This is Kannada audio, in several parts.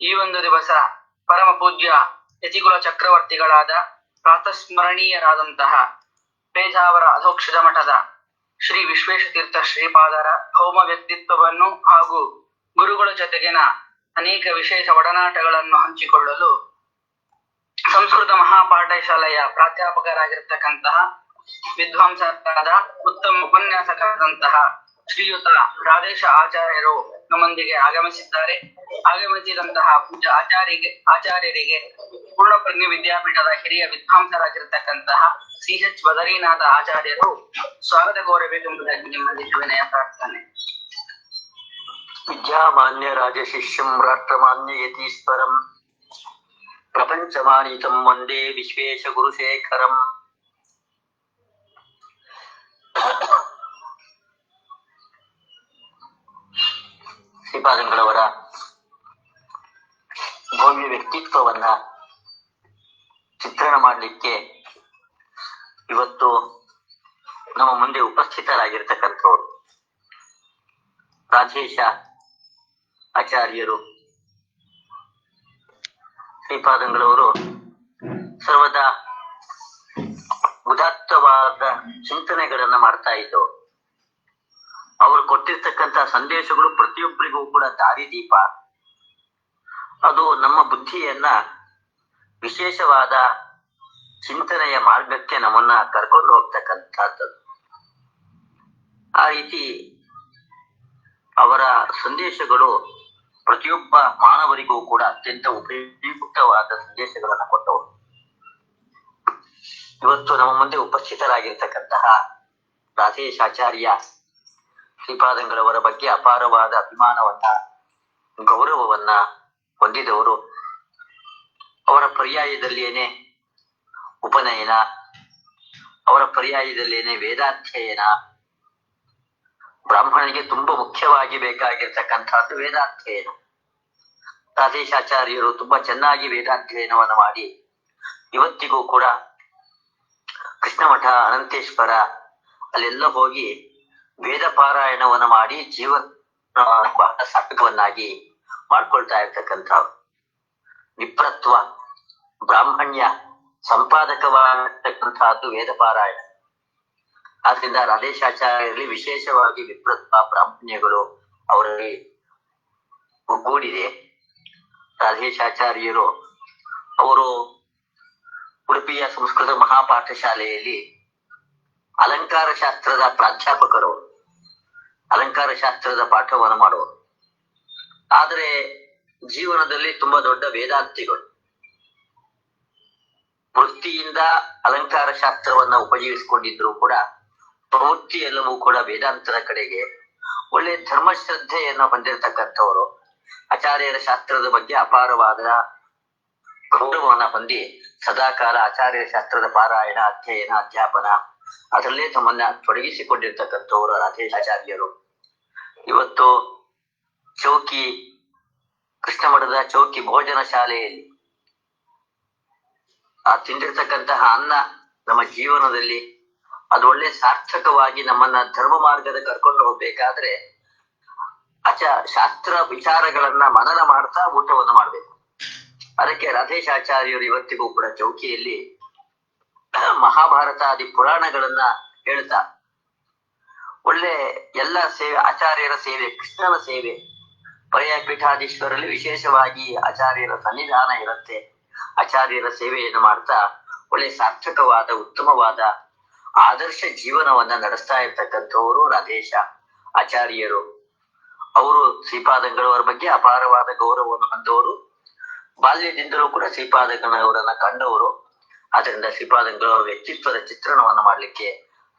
ಈ ಒಂದು ದಿವಸ ಪರಮ ಪೂಜ್ಯ ಯತಿಕುಲ ಚಕ್ರವರ್ತಿಗಳಾದ ಪ್ರಾತಸ್ಮರಣೀಯರಾದಂತಹ ಪೇಜಾವರ ಅಧೋಕ್ಷಜ ಮಠದ ಶ್ರೀ ವಿಶ್ವೇಶತೀರ್ಥ ಶ್ರೀಪಾದರ ಭೌಮ ವ್ಯಕ್ತಿತ್ವವನ್ನು ಹಾಗೂ ಗುರುಗಳ ಜೊತೆಗಿನ ಅನೇಕ ವಿಶೇಷ ಒಡನಾಟಗಳನ್ನು ಹಂಚಿಕೊಳ್ಳಲು ಸಂಸ್ಕೃತ ಮಹಾಪಾಠಶಾಲೆಯ ಪ್ರಾಧ್ಯಾಪಕರಾಗಿರ್ತಕ್ಕಂತಹ ವಿದ್ವಾಂಸರಾದ ಉತ್ತಮ ಉಪನ್ಯಾಸಕರಾದಂತಹ ಶ್ರೀಯುತ ರಾಧೇಶ ಆಚಾರ್ಯರು ನಮ್ಮೊಂದಿಗೆ ಆಗಮಿಸಿದ್ದಾರೆ. ಆಗಮಿಸಿದಂತಹ ಪೂಜ್ಯ ಆಚಾರ್ಯರಿಗೆ ಪೂರ್ಣಪ್ರಜ್ಞೆ ವಿದ್ಯಾಪೀಠದ ಹಿರಿಯ ವಿದ್ವಾಂಸರಾಗಿರ್ತಕ್ಕಂತಹ CH ಬದರೀನಾಥ ಆಚಾರ್ಯರು ಸ್ವಾಗತ ಕೋರಬೇಕೆಂಬುದಾಗಿ ನಿಮ್ಮಲ್ಲಿ ವಿನಯ ಪ್ರಾರ್ಥನೆ. ವಿದ್ಯಾಮಾನ್ಯ ರಾಜಶಿಷ್ಯಂ ರಾಷ್ಟ್ರಮಾನ್ಯ ಯತೀಶ್ವರಂ ಪ್ರಪಂಚಮಾನೀತಂ ವಂದೇ ವಿಶ್ವೇಶ ಗುರುಶೇಖರಂ. ಶ್ರೀಪಾದಂಗಳವರ ಭವ್ಯ ವ್ಯಕ್ತಿತ್ವವನ್ನ ಚಿತ್ರಣ ಮಾಡಲಿಕ್ಕೆ ಇವತ್ತು ನಮ್ಮ ಮುಂದೆ ಉಪಸ್ಥಿತರಾಗಿರ್ತಕ್ಕಂಥವ್ರು ರಾಧೇಶ ಆಚಾರ್ಯರು. ಶ್ರೀಪಾದಂಗಳವರು ಸರ್ವದಾ ಉದಾತ್ತವಾದ ಚಿಂತನೆಗಳನ್ನ ಮಾಡ್ತಾ ಇದ್ದವರು. ಅವರು ಕೊಟ್ಟಿರ್ತಕ್ಕಂಥ ಸಂದೇಶಗಳು ಪ್ರತಿಯೊಬ್ಬರಿಗೂ ಕೂಡ ದಾರಿದೀಪ. ಅದು ನಮ್ಮ ಬುದ್ಧಿಯನ್ನ ವಿಶೇಷವಾದ ಚಿಂತನೆಯ ಮಾರ್ಗಕ್ಕೆ ನಮ್ಮನ್ನ ಕರ್ಕೊಂಡು ಹೋಗ್ತಕ್ಕಂಥದ್ದು. ಆ ರೀತಿ ಅವರ ಸಂದೇಶಗಳು ಪ್ರತಿಯೊಬ್ಬ ಮಾನವರಿಗೂ ಕೂಡ ಅತ್ಯಂತ ಉಪಯುಕ್ತವಾದ ಸಂದೇಶಗಳನ್ನು ಕೊಟ್ಟವರು. ಇವತ್ತು ನಮ್ಮ ಮುಂದೆ ಉಪಸ್ಥಿತರಾಗಿರ್ತಕ್ಕಂತಹ ರಾಧೇಶಾಚಾರ್ಯ ಶ್ರೀಪಾದಂಗಳವರ ಬಗ್ಗೆ ಅಪಾರವಾದ ಅಭಿಮಾನವನ್ನ, ಗೌರವವನ್ನ ಹೊಂದಿದವರು. ಅವರ ಪರ್ಯಾಯದಲ್ಲೇನೆ ಉಪನಯನ, ಅವರ ಪರ್ಯಾಯದಲ್ಲೇನೆ ವೇದಾಧ್ಯಯನ. ಬ್ರಾಹ್ಮಣನಿಗೆ ತುಂಬಾ ಮುಖ್ಯವಾಗಿ ಬೇಕಾಗಿರ್ತಕ್ಕಂಥದ್ದು ವೇದಾಧ್ಯಯನ. ರಾಧೇಶಾಚಾರ್ಯರು ತುಂಬಾ ಚೆನ್ನಾಗಿ ವೇದಾಧ್ಯಯನವನ್ನು ಮಾಡಿ ಇವತ್ತಿಗೂ ಕೂಡ ಕೃಷ್ಣಮಠ, ಅನಂತೇಶ್ವರ ಅಲ್ಲೆಲ್ಲ ಹೋಗಿ ವೇದ ಪಾರಾಯಣವನ್ನು ಮಾಡಿ ಜೀವನ ಬಹಳ ಸಾರ್ಥಕವನ್ನಾಗಿ ಮಾಡ್ಕೊಳ್ತಾ ಇರ್ತಕ್ಕಂಥವ್ರು. ವಿಪ್ರತ್ವ, ಬ್ರಾಹ್ಮಣ್ಯ ಸಂಪಾದಕವಾಗಿರ್ತಕ್ಕಂಥದ್ದು ವೇದ ಪಾರಾಯಣ. ಆದ್ರಿಂದ ರಾಧೇಶಾಚಾರ್ಯರಲ್ಲಿ ವಿಶೇಷವಾಗಿ ವಿಪ್ರತ್ವ, ಬ್ರಾಹ್ಮಣ್ಯಗಳು ಅವರಲ್ಲಿ ಒಗ್ಗೂಡಿದೆ. ರಾಧೇಶಾಚಾರ್ಯರು ಅವರು ಉಡುಪಿಯ ಸಂಸ್ಕೃತ ಮಹಾಪಾಠಶಾಲೆಯಲ್ಲಿ ಅಲಂಕಾರ ಶಾಸ್ತ್ರದ ಪ್ರಾಧ್ಯಾಪಕರು, ಅಲಂಕಾರ ಶಾಸ್ತ್ರದ ಪಾಠವನ್ನು ಮಾಡುವರು. ಆದರೆ ಜೀವನದಲ್ಲಿ ತುಂಬಾ ದೊಡ್ಡ ವೇದಾಂತಿಗಳು. ವೃತ್ತಿಯಿಂದ ಅಲಂಕಾರ ಶಾಸ್ತ್ರವನ್ನ ಉಪಜೀವಿಸಿಕೊಂಡಿದ್ರು ಕೂಡ ಪ್ರವೃತ್ತಿ ಎಲ್ಲವೂ ಕೂಡ ವೇದಾಂತದ ಕಡೆಗೆ ಒಳ್ಳೆ ಧರ್ಮಶ್ರದ್ಧೆಯನ್ನು ಹೊಂದಿರತಕ್ಕಂಥವರು. ಆಚಾರ್ಯರ ಶಾಸ್ತ್ರದ ಬಗ್ಗೆ ಅಪಾರವಾದ ಗೌರವವನ್ನ ಹೊಂದಿ ಸದಾಕಾಲ ಆಚಾರ್ಯರ ಶಾಸ್ತ್ರದ ಪಾರಾಯಣ, ಅಧ್ಯಯನ, ಅಧ್ಯಾಪನ ಅದರಲ್ಲೇ ತಮ್ಮನ್ನ ತೊಡಗಿಸಿಕೊಂಡಿರ್ತಕ್ಕಂಥವರು ರಾಧೇಶಾಚಾರ್ಯರು. ಇವತ್ತು ಚೌಕಿ, ಕೃಷ್ಣಮಠದ ಚೌಕಿ ಭೋಜನ ಶಾಲೆಯಲ್ಲಿ ಆ ತಿಂದಿರ್ತಕ್ಕಂತಹ ಅನ್ನ ನಮ್ಮ ಜೀವನದಲ್ಲಿ ಅದು ಒಳ್ಳೆ ಸಾರ್ಥಕವಾಗಿ ನಮ್ಮನ್ನ ಧರ್ಮ ಮಾರ್ಗದ ಕರ್ಕೊಂಡು ಹೋಗ್ಬೇಕಾದ್ರೆ ಶಾಸ್ತ್ರ ವಿಚಾರಗಳನ್ನ ಮನನ ಮಾಡ್ತಾ ಊಟವನ್ನು ಮಾಡ್ಬೇಕು. ಅದಕ್ಕೆ ರಾಧೇಶಾಚಾರ್ಯರು ಇವತ್ತಿಗೂ ಕೂಡ ಚೌಕಿಯಲ್ಲಿ ಮಹಾಭಾರತಾದಿ ಪುರಾಣಗಳನ್ನ ಹೇಳ್ತಾ ಒಳ್ಳೆ ಎಲ್ಲ ಸೇವೆ, ಆಚಾರ್ಯರ ಸೇವೆ, ಕೃಷ್ಣನ ಸೇವೆ, ಪರ್ಯಾಯ ಪೀಠಾಧೀಶ್ವರಲ್ಲಿ ವಿಶೇಷವಾಗಿ ಆಚಾರ್ಯರ ಸನ್ನಿಧಾನ ಇರುತ್ತೆ. ಆಚಾರ್ಯರ ಸೇವೆಯನ್ನು ಮಾಡ್ತಾ ಒಳ್ಳೆ ಸಾರ್ಥಕವಾದ ಉತ್ತಮವಾದ ಆದರ್ಶ ಜೀವನವನ್ನ ನಡೆಸ್ತಾ ಇರ್ತಕ್ಕಂಥವರು ರಾಧೇಶ ಆಚಾರ್ಯರು. ಅವರು ಶ್ರೀಪಾದಂಗಳವರ ಬಗ್ಗೆ ಅಪಾರವಾದ ಗೌರವವನ್ನು ಹೊಂದವರು. ಬಾಲ್ಯದಿಂದಲೂ ಕೂಡ ಶ್ರೀಪಾದಂಗಳವರನ್ನ ಕಂಡವರು. ಆದ್ರಿಂದ ಶ್ರೀಪಾದಂಗಳವರ ವ್ಯಕ್ತಿತ್ವದ ಚಿತ್ರಣವನ್ನ ಮಾಡ್ಲಿಕ್ಕೆ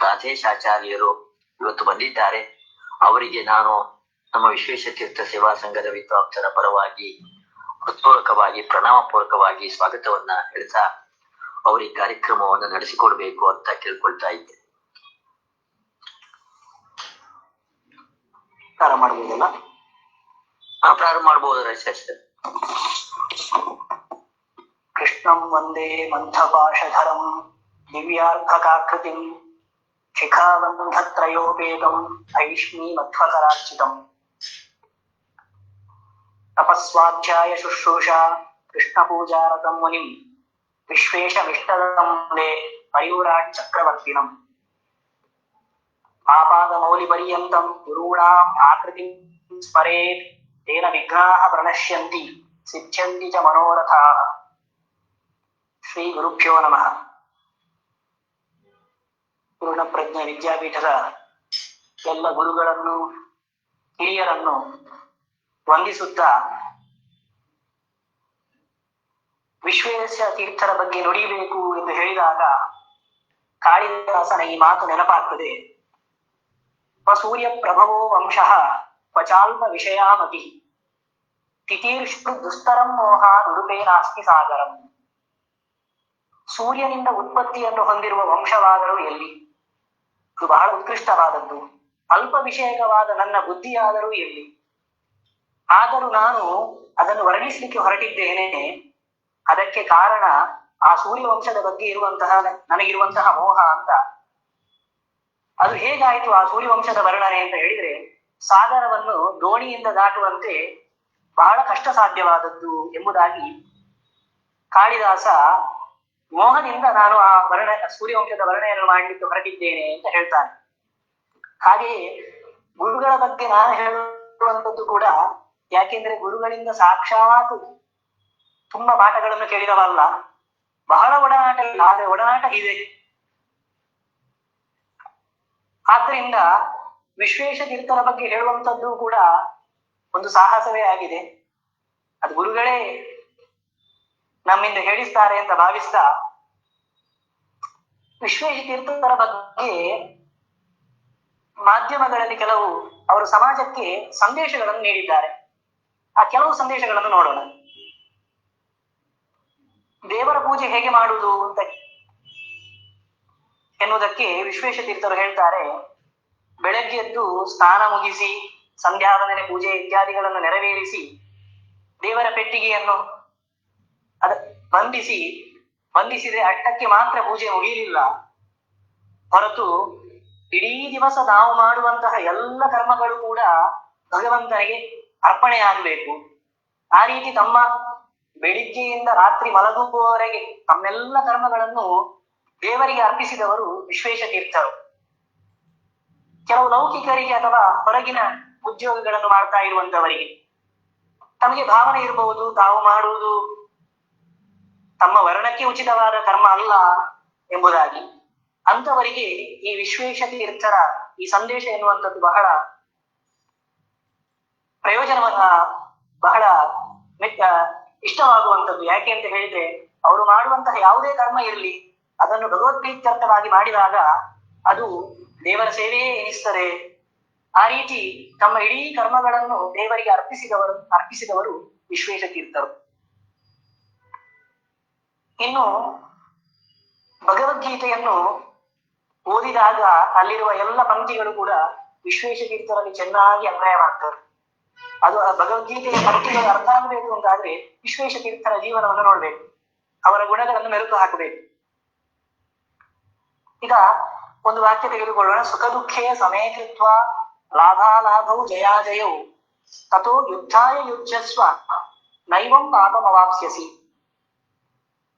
ರಾಧೇಶಾಚಾರ್ಯರು ಇವತ್ತು ಬಂದಿದ್ದಾರೆ. ಅವರಿಗೆ ನಾನು ನಮ್ಮ ವಿಶ್ವೇಶತೀರ್ಥ ಸೇವಾ ಸಂಘದ ವಿದ್ವಾಂಸರ ಪರವಾಗಿ ಹೃತ್ಪೂರ್ವಕವಾಗಿ ಪ್ರಣಾಮ ಪೂರ್ವಕವಾಗಿ ಸ್ವಾಗತವನ್ನ ಹೇಳ್ತಾ ಅವ್ರ ಈ ಕಾರ್ಯಕ್ರಮವನ್ನು ನಡೆಸಿಕೊಡ್ಬೇಕು ಅಂತ ಕೇಳ್ಕೊಳ್ತಾ ಇದ್ದೆ. ಪ್ರಾರಂಭ ಮಾಡ್ಬೋದಲ್ಲ? ಪ್ರಾರಂಭ ಮಾಡ್ಬೋದಲ್ಲ ಸರ್? ಕೃಷ್ಣಂ ವಂದೇ ಮಂಥಪಾಶಧರಂ ದಿವ್ಯಾರ್ಥಕಾಕೃತಿಂ ಶಿಖಾಬಂಧತ್ರಯೋಪೇತಂ ಭೈಷ್ಮೀ ಮಧ್ವಕರಾರ್ಚಿತಂ ತಪಸ್ವಾಧ್ಯಾಯ ಶುಶ್ರೂಷಾ ಕೃಷ್ಣ ಪೂಜಾರತಂ ಮುನಿಂ ವಿಶ್ವೇಶಮಿಷ್ಟದಂದೇ ಮಯೂರಾಟ್ ಚಕ್ರವರ್ತಿನಂ ಆಪಾದ ಮೌಲಿ ಪರ್ಯಂತಂ ಗುರುಣಾಂ ಆಕೃತಿ ಸ್ಮರೇತ್ ತೇನ ವಿಘ್ನಾಃ ಪ್ರಣಶ್ಯಂತಿ ಸಿದ್ಧ್ಯಂತಿ ಚ ಮನೋರಥಾಃ. ಶ್ರೀ ಗುರುಭ್ಯೋ ನಮಃ. ಪೂರ್ಣಪ್ರಜ್ಞ ವಿದ್ಯಾಪೀಠದ ಎಲ್ಲ ಗುರುಗಳನ್ನು ಹಿರಿಯರನ್ನು ವಂದಿಸುತ್ತಾ ವಿಶ್ವೇಶ ತೀರ್ಥರ ಬಗ್ಗೆ ನುಡಿಯಬೇಕು ಎಂದು ಹೇಳಿದಾಗ ಕಾಳಿದಾಸನ ಈ ಮಾತು ನೆನಪಾಗ್ತದೆ. ಸೂರ್ಯ ಪ್ರಭವೋ ವಂಶಃ ಕ್ವಚಾಲ್ಪ ವಿಷಯಾಮತಿ ತಿತೀರ್ಷು ದುಸ್ತರಂ ಮೋಹ ನುಡುಪೇ ನಾಸ್ತಿ ಸಾಗರಂ. ಸೂರ್ಯನಿಂದ ಉತ್ಪತ್ತಿಯನ್ನು ಹೊಂದಿರುವ ವಂಶವಾದರೂ ಎಲ್ಲಿ? ಇದು ಬಹಳ ಉತ್ಕೃಷ್ಟವಾದದ್ದು. ಅಲ್ಪ ವಿಷಯಕವಾದ ನನ್ನ ಬುದ್ಧಿಯಾದರೂ ಎಲ್ಲಿ? ಆದರೂ ನಾನು ಅದನ್ನು ವರ್ಣಿಸಲಿಕ್ಕೆ ಹೊರಟಿದ್ದೇನೆ. ಅದಕ್ಕೆ ಕಾರಣ ಆ ಸೂರ್ಯವಂಶದ ಬಗ್ಗೆ ನನಗಿರುವಂತಹ ಮೋಹ ಅಂತ. ಅದು ಹೇಗಾಯಿತು ಆ ಸೂರ್ಯವಂಶದ ವರ್ಣನೆ ಅಂತ ಹೇಳಿದ್ರೆ, ಸಾಗರವನ್ನು ದೋಣಿಯಿಂದ ದಾಟುವಂತೆ ಬಹಳ ಕಷ್ಟ ಸಾಧ್ಯವಾದದ್ದು ಎಂಬುದಾಗಿ ಕಾಳಿದಾಸ ಮೋಹದಿಂದ ನಾನು ಆ ಸೂರ್ಯವಂಶದ ವರ್ಣನೆಯನ್ನು ಮಾಡಲಿಕ್ಕೆ ಹೊರಟಿದ್ದೇನೆ ಅಂತ ಹೇಳ್ತಾನೆ. ಹಾಗೆಯೇ ಗುರುಗಳ ಬಗ್ಗೆ ನಾನು ಹೇಳುವಂಥದ್ದು ಕೂಡ, ಯಾಕೆಂದ್ರೆ ಗುರುಗಳಿಂದ ಸಾಕ್ಷಾತ್ ತುಂಬಾ ಪಾಠಗಳನ್ನು ಕೇಳಿದವಲ್ಲ, ಬಹಳ ಒಡನಾಟ ಇಲ್ಲ, ಆದ್ರೆ ಒಡನಾಟ ಇದೆ. ಆದ್ರಿಂದ ವಿಶ್ವೇಶ ತೀರ್ಥರ ಬಗ್ಗೆ ಹೇಳುವಂಥದ್ದು ಕೂಡ ಒಂದು ಸಾಹಸವೇ ಆಗಿದೆ. ಅದು ಗುರುಗಳೇ ನಮ್ಮಿಂದ ಹೇಳಿಸ್ತಾರೆ ಅಂತ ಭಾವಿಸ್ತಾ, ವಿಶ್ವೇಶ ತೀರ್ಥರ ಬಗ್ಗೆ ಮಾಧ್ಯಮಗಳಲ್ಲಿ ಕೆಲವು ಅವರು ಸಮಾಜಕ್ಕೆ ಸಂದೇಶಗಳನ್ನು ನೀಡಿದ್ದಾರೆ. ಆ ಕೆಲವು ಸಂದೇಶಗಳನ್ನು ನೋಡೋಣ. ದೇವರ ಪೂಜೆ ಹೇಗೆ ಮಾಡುವುದು ಅಂತ ಎನ್ನುವುದಕ್ಕೆ ವಿಶ್ವೇಶ ತೀರ್ಥರು ಹೇಳ್ತಾರೆ, ಬೆಳಗ್ಗೆ ಎದ್ದು ಸ್ನಾನ ಮುಗಿಸಿ ಸಂಧ್ಯಾವಂದನೆ ಪೂಜೆ ಇತ್ಯಾದಿಗಳನ್ನು ನೆರವೇರಿಸಿ ದೇವರ ಪೆಟ್ಟಿಗೆಯನ್ನು ಬಂಧಿಸಿದ್ರೆ ಅಟ್ಟಕ್ಕೆ ಮಾತ್ರ ಪೂಜೆ ಮುಗಿಯಲಿಲ್ಲ, ಹೊರತು ಇಡೀ ದಿವಸ ನಾವು ಮಾಡುವಂತಹ ಎಲ್ಲ ಕರ್ಮಗಳು ಕೂಡ ಭಗವಂತನಿಗೆ ಅರ್ಪಣೆ ಆಗಬೇಕು. ಆ ರೀತಿ ತಮ್ಮ ಬೆಳಿಗ್ಗೆಯಿಂದ ರಾತ್ರಿ ಮಲಗುವವರೆಗೆ ತಮ್ಮೆಲ್ಲ ಕರ್ಮಗಳನ್ನು ದೇವರಿಗೆ ಅರ್ಪಿಸಿದವರು ವಿಶ್ವೇಶ ತೀರ್ಥರು. ಕೆಲವು ಲೌಕಿಕರಿಗೆ ಅಥವಾ ಹೊರಗಿನ ಉದ್ಯೋಗಗಳನ್ನು ಮಾಡ್ತಾ ಇರುವಂತವರಿಗೆ ತಮಗೆ ಭಾವನೆ ಇರಬಹುದು, ತಾವು ಮಾಡುವುದು ತಮ್ಮ ವರ್ಣಕ್ಕೆ ಉಚಿತವಾದ ಕರ್ಮ ಅಲ್ಲ ಎಂಬುದಾಗಿ. ಅಂತವರಿಗೆ ಈ ವಿಶ್ವೇಶ ತೀರ್ಥರ ಈ ಸಂದೇಶ ಎನ್ನುವಂಥದ್ದು ಬಹಳ ಬಹಳ ಇಷ್ಟವಾಗುವಂಥದ್ದು. ಯಾಕೆ ಅಂತ ಹೇಳಿದ್ರೆ, ಅವರು ಮಾಡುವಂತಹ ಯಾವುದೇ ಕರ್ಮ ಇರಲಿ, ಅದನ್ನು ಭಗವದ್ಪ್ರೀತ್ಯರ್ಥವಾಗಿ ಮಾಡಿದಾಗ ಅದು ದೇವರ ಸೇವೆಯೇ ಎನಿಸ್ತದೆ. ಆ ರೀತಿ ತಮ್ಮ ಇಡೀ ಕರ್ಮಗಳನ್ನು ದೇವರಿಗೆ ಅರ್ಪಿಸಿದವರು ವಿಶ್ವೇಶ ತೀರ್ಥರು. ಇನ್ನು ಭಗವದ್ಗೀತೆಯನ್ನು ಓದಿದಾಗ ಅಲ್ಲಿರುವ ಎಲ್ಲ ಪಂಕ್ತಿಗಳು ಕೂಡ ವಿಶ್ವೇಶ ತೀರ್ಥರಲ್ಲಿ ಚೆನ್ನಾಗಿ ಅನ್ವಯವಾಗ್ತವೆ. ಅದು ಭಗವದ್ಗೀತೆಯ ಪಂಕ್ತಿಗಳು ಅರ್ಥ ಆಗಬೇಕು ಅಂತಾದ್ರೆ ವಿಶ್ವೇಶ ತೀರ್ಥರ ಜೀವನವನ್ನು ನೋಡ್ಬೇಕು, ಅವರ ಗುಣಗಳನ್ನು ಮೆಲುಕು ಹಾಕಬೇಕು. ಈಗ ಒಂದು ವಾಕ್ಯ ತೆಗೆದುಕೊಳ್ಳೋಣ. ಸುಖ ದುಃಖೇ ಸಮೇಕೃತ್ವ ಲಾಭಾಲಾಭೌ ಜಯಾಜಯೌ ತಥೋ ಯುದ್ಧಾಯ ಯುಜ್ಯಸ್ವ ನೈವಂ ಪಾಪಮವಾಪ್ಸ್ಯಸಿ.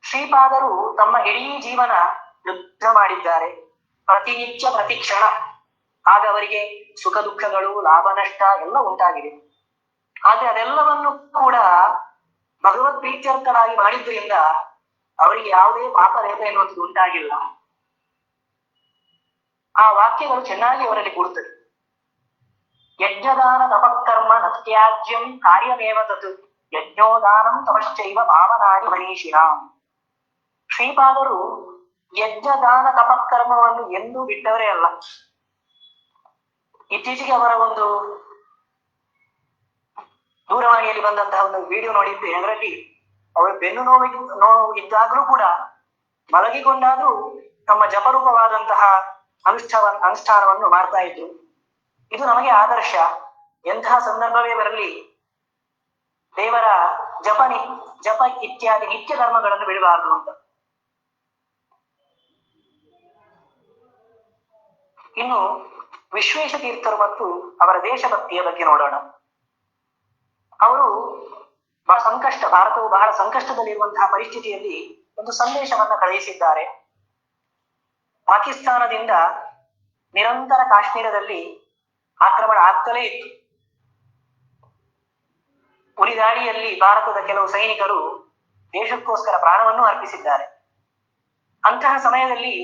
ಶ್ರೀಪಾದರು ತಮ್ಮ ಇಡೀ ಜೀವನ ಯುದ್ಧ ಮಾಡಿದ್ದಾರೆ, ಪ್ರತಿನಿತ್ಯ ಪ್ರತಿ ಕ್ಷಣ. ಆಗ ಅವರಿಗೆ ಸುಖ ದುಃಖಗಳು, ಲಾಭ ನಷ್ಟ ಎಲ್ಲ ಉಂಟಾಗಿದೆ. ಆದ್ರೆ ಅದೆಲ್ಲವನ್ನು ಕೂಡ ಭಗವದ್ ಪ್ರೀತ್ಯರ್ಥರಾಗಿ ಮಾಡಿದ್ರಿಂದ ಅವರಿಗೆ ಯಾವುದೇ ಪಾಪರೇಪ ಎನ್ನುವಂಥದ್ದು ಉಂಟಾಗಿಲ್ಲ. ಆ ವಾಕ್ಯಗಳು ಚೆನ್ನಾಗಿ ಅವರಲ್ಲಿ ಕೂಡುತ್ತದೆ. ಯಜ್ಞದಾನ ತಪಕರ್ಮ ನತ್ಯಾಜ್ಯಂ ಕಾರ್ಯಮೇವ ತತ್ ಯಜ್ಞೋದಾನಂ ತಪಶ್ಚೈವ ಭಾವನಾನಿ ಮನೀಷಿಣಾಂ. ಶ್ರೀಪಾದರು ಯಜ್ಞದಾನ ತಪಕರ್ಮವನ್ನು ಎಂದೂ ಬಿಟ್ಟವರೇ ಅಲ್ಲ. ಇತ್ತೀಚೆಗೆ ಅವರ ಒಂದು ದೂರವಾಣಿಯಲ್ಲಿ ಬಂದಂತಹ ಒಂದು ವಿಡಿಯೋ ನೋಡಿದ್ದೆ. ಅದರಲ್ಲಿ ಅವರು ಬೆನ್ನು ನೋವು ಇದ್ದಾಗಲೂ ಕೂಡ ಮಲಗಿಕೊಂಡಾದ್ರೂ ತಮ್ಮ ಜಪರೂಪವಾದಂತಹ ಅನುಷ್ಠಾನವನ್ನು ಮಾಡ್ತಾ ಇದ್ರು. ಇದು ನಮಗೆ ಆದರ್ಶ. ಎಂತಹ ಸಂದರ್ಭವೇ ಬರಲಿ ದೇವರ ಜಪ ಇತ್ಯಾದಿ ನಿತ್ಯ ಕರ್ಮಗಳನ್ನು ಬಿಡಬಾರದು ಅಂತ. ಇನ್ನು ವಿಶ್ವೇಶ ತೀರ್ಥರು ಮತ್ತು ಅವರ ದೇಶಭಕ್ತಿಯ ಬಗ್ಗೆ ನೋಡೋಣ. ಅವರು ಭಾರತವು ಬಹಳ ಸಂಕಷ್ಟದಲ್ಲಿರುವಂತಹ ಪರಿಸ್ಥಿತಿಯಲ್ಲಿ ಒಂದು ಸಂದೇಶವನ್ನ ಕಳುಹಿಸಿದ್ದಾರೆ. ಪಾಕಿಸ್ತಾನದಿಂದ ನಿರಂತರ ಕಾಶ್ಮೀರದಲ್ಲಿ ಆಕ್ರಮಣ ಆಗ್ತಲೇ ಇತ್ತು. ಉರಿದಾಳಿಯಲ್ಲಿ ಭಾರತದ ಕೆಲವು ಸೈನಿಕರು ದೇಶಕ್ಕೋಸ್ಕರ ಪ್ರಾಣವನ್ನು ಅರ್ಪಿಸಿದ್ದಾರೆ. ಅಂತಹ ಸಮಯದಲ್ಲಿ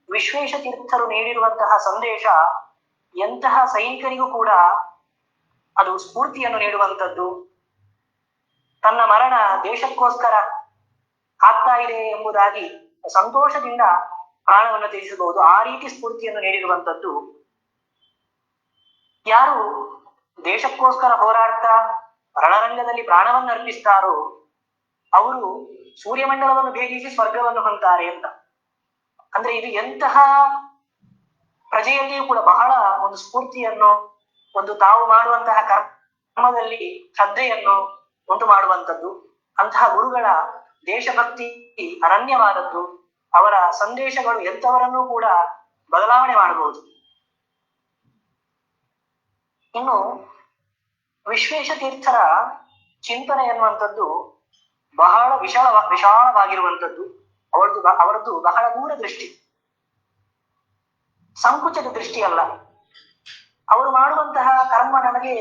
ವಿಶ್ವೇಶ ತೀರ್ಥರು ನೀಡಿರುವಂತಹ ಸಂದೇಶ ಎಂತಹ ಸೈನಿಕರಿಗೂ ಕೂಡ ಅದು ಸ್ಫೂರ್ತಿಯನ್ನು ನೀಡುವಂಥದ್ದು. ತನ್ನ ಮರಣ ದೇಶಕ್ಕೋಸ್ಕರ ಆಗ್ತಾ ಇದೆ ಎಂಬುದಾಗಿ ಸಂತೋಷದಿಂದ ಪ್ರಾಣವನ್ನು ತ್ಯಜಿಸಬಹುದು. ಆ ರೀತಿ ಸ್ಫೂರ್ತಿಯನ್ನು ನೀಡಿರುವಂಥದ್ದು. ಯಾರು ದೇಶಕ್ಕೋಸ್ಕರ ಹೋರಾಡ್ತಾ ರಣರಂಗದಲ್ಲಿ ಪ್ರಾಣವನ್ನು ಅರ್ಪಿಸ್ತಾರೋ ಅವರು ಸೂರ್ಯಮಂಡಲವನ್ನು ಭೇದಿಸಿ ಸ್ವರ್ಗವನ್ನು ಹೊಂತಾರೆ ಅಂತ. ಅಂದ್ರೆ ಇದು ಎಂತಹ ಪ್ರಜೆಯಲ್ಲಿಯೂ ಕೂಡ ಬಹಳ ಒಂದು ಸ್ಫೂರ್ತಿಯನ್ನು, ಒಂದು ತಾವು ಮಾಡುವಂತಹ ಕರ್ಮದಲ್ಲಿ ಶ್ರದ್ಧೆಯನ್ನು ಉಂಟು ಮಾಡುವಂಥದ್ದು. ಅಂತಹ ಗುರುಗಳ ದೇಶಭಕ್ತಿ ಅನನ್ಯವಾದದ್ದು. ಅವರ ಸಂದೇಶಗಳು ಎಂಥವರನ್ನೂ ಕೂಡ ಬದಲಾವಣೆ ಮಾಡಬಹುದು. ಇನ್ನು ವಿಶ್ವೇಶ ತೀರ್ಥರ ಚಿಂತನೆ ಎನ್ನುವಂಥದ್ದು ಬಹಳ ವಿಶಾಲವಾಗಿರುವಂಥದ್ದು. ಅವರದ್ದು ಬಹಳ ದೂರ ದೃಷ್ಟಿ, ಸಂಕುಚದ ದೃಷ್ಟಿ ಅಲ್ಲ. ಅವರು ಮಾಡುವಂತಹ ಕರ್ಮ ನಮಗೆ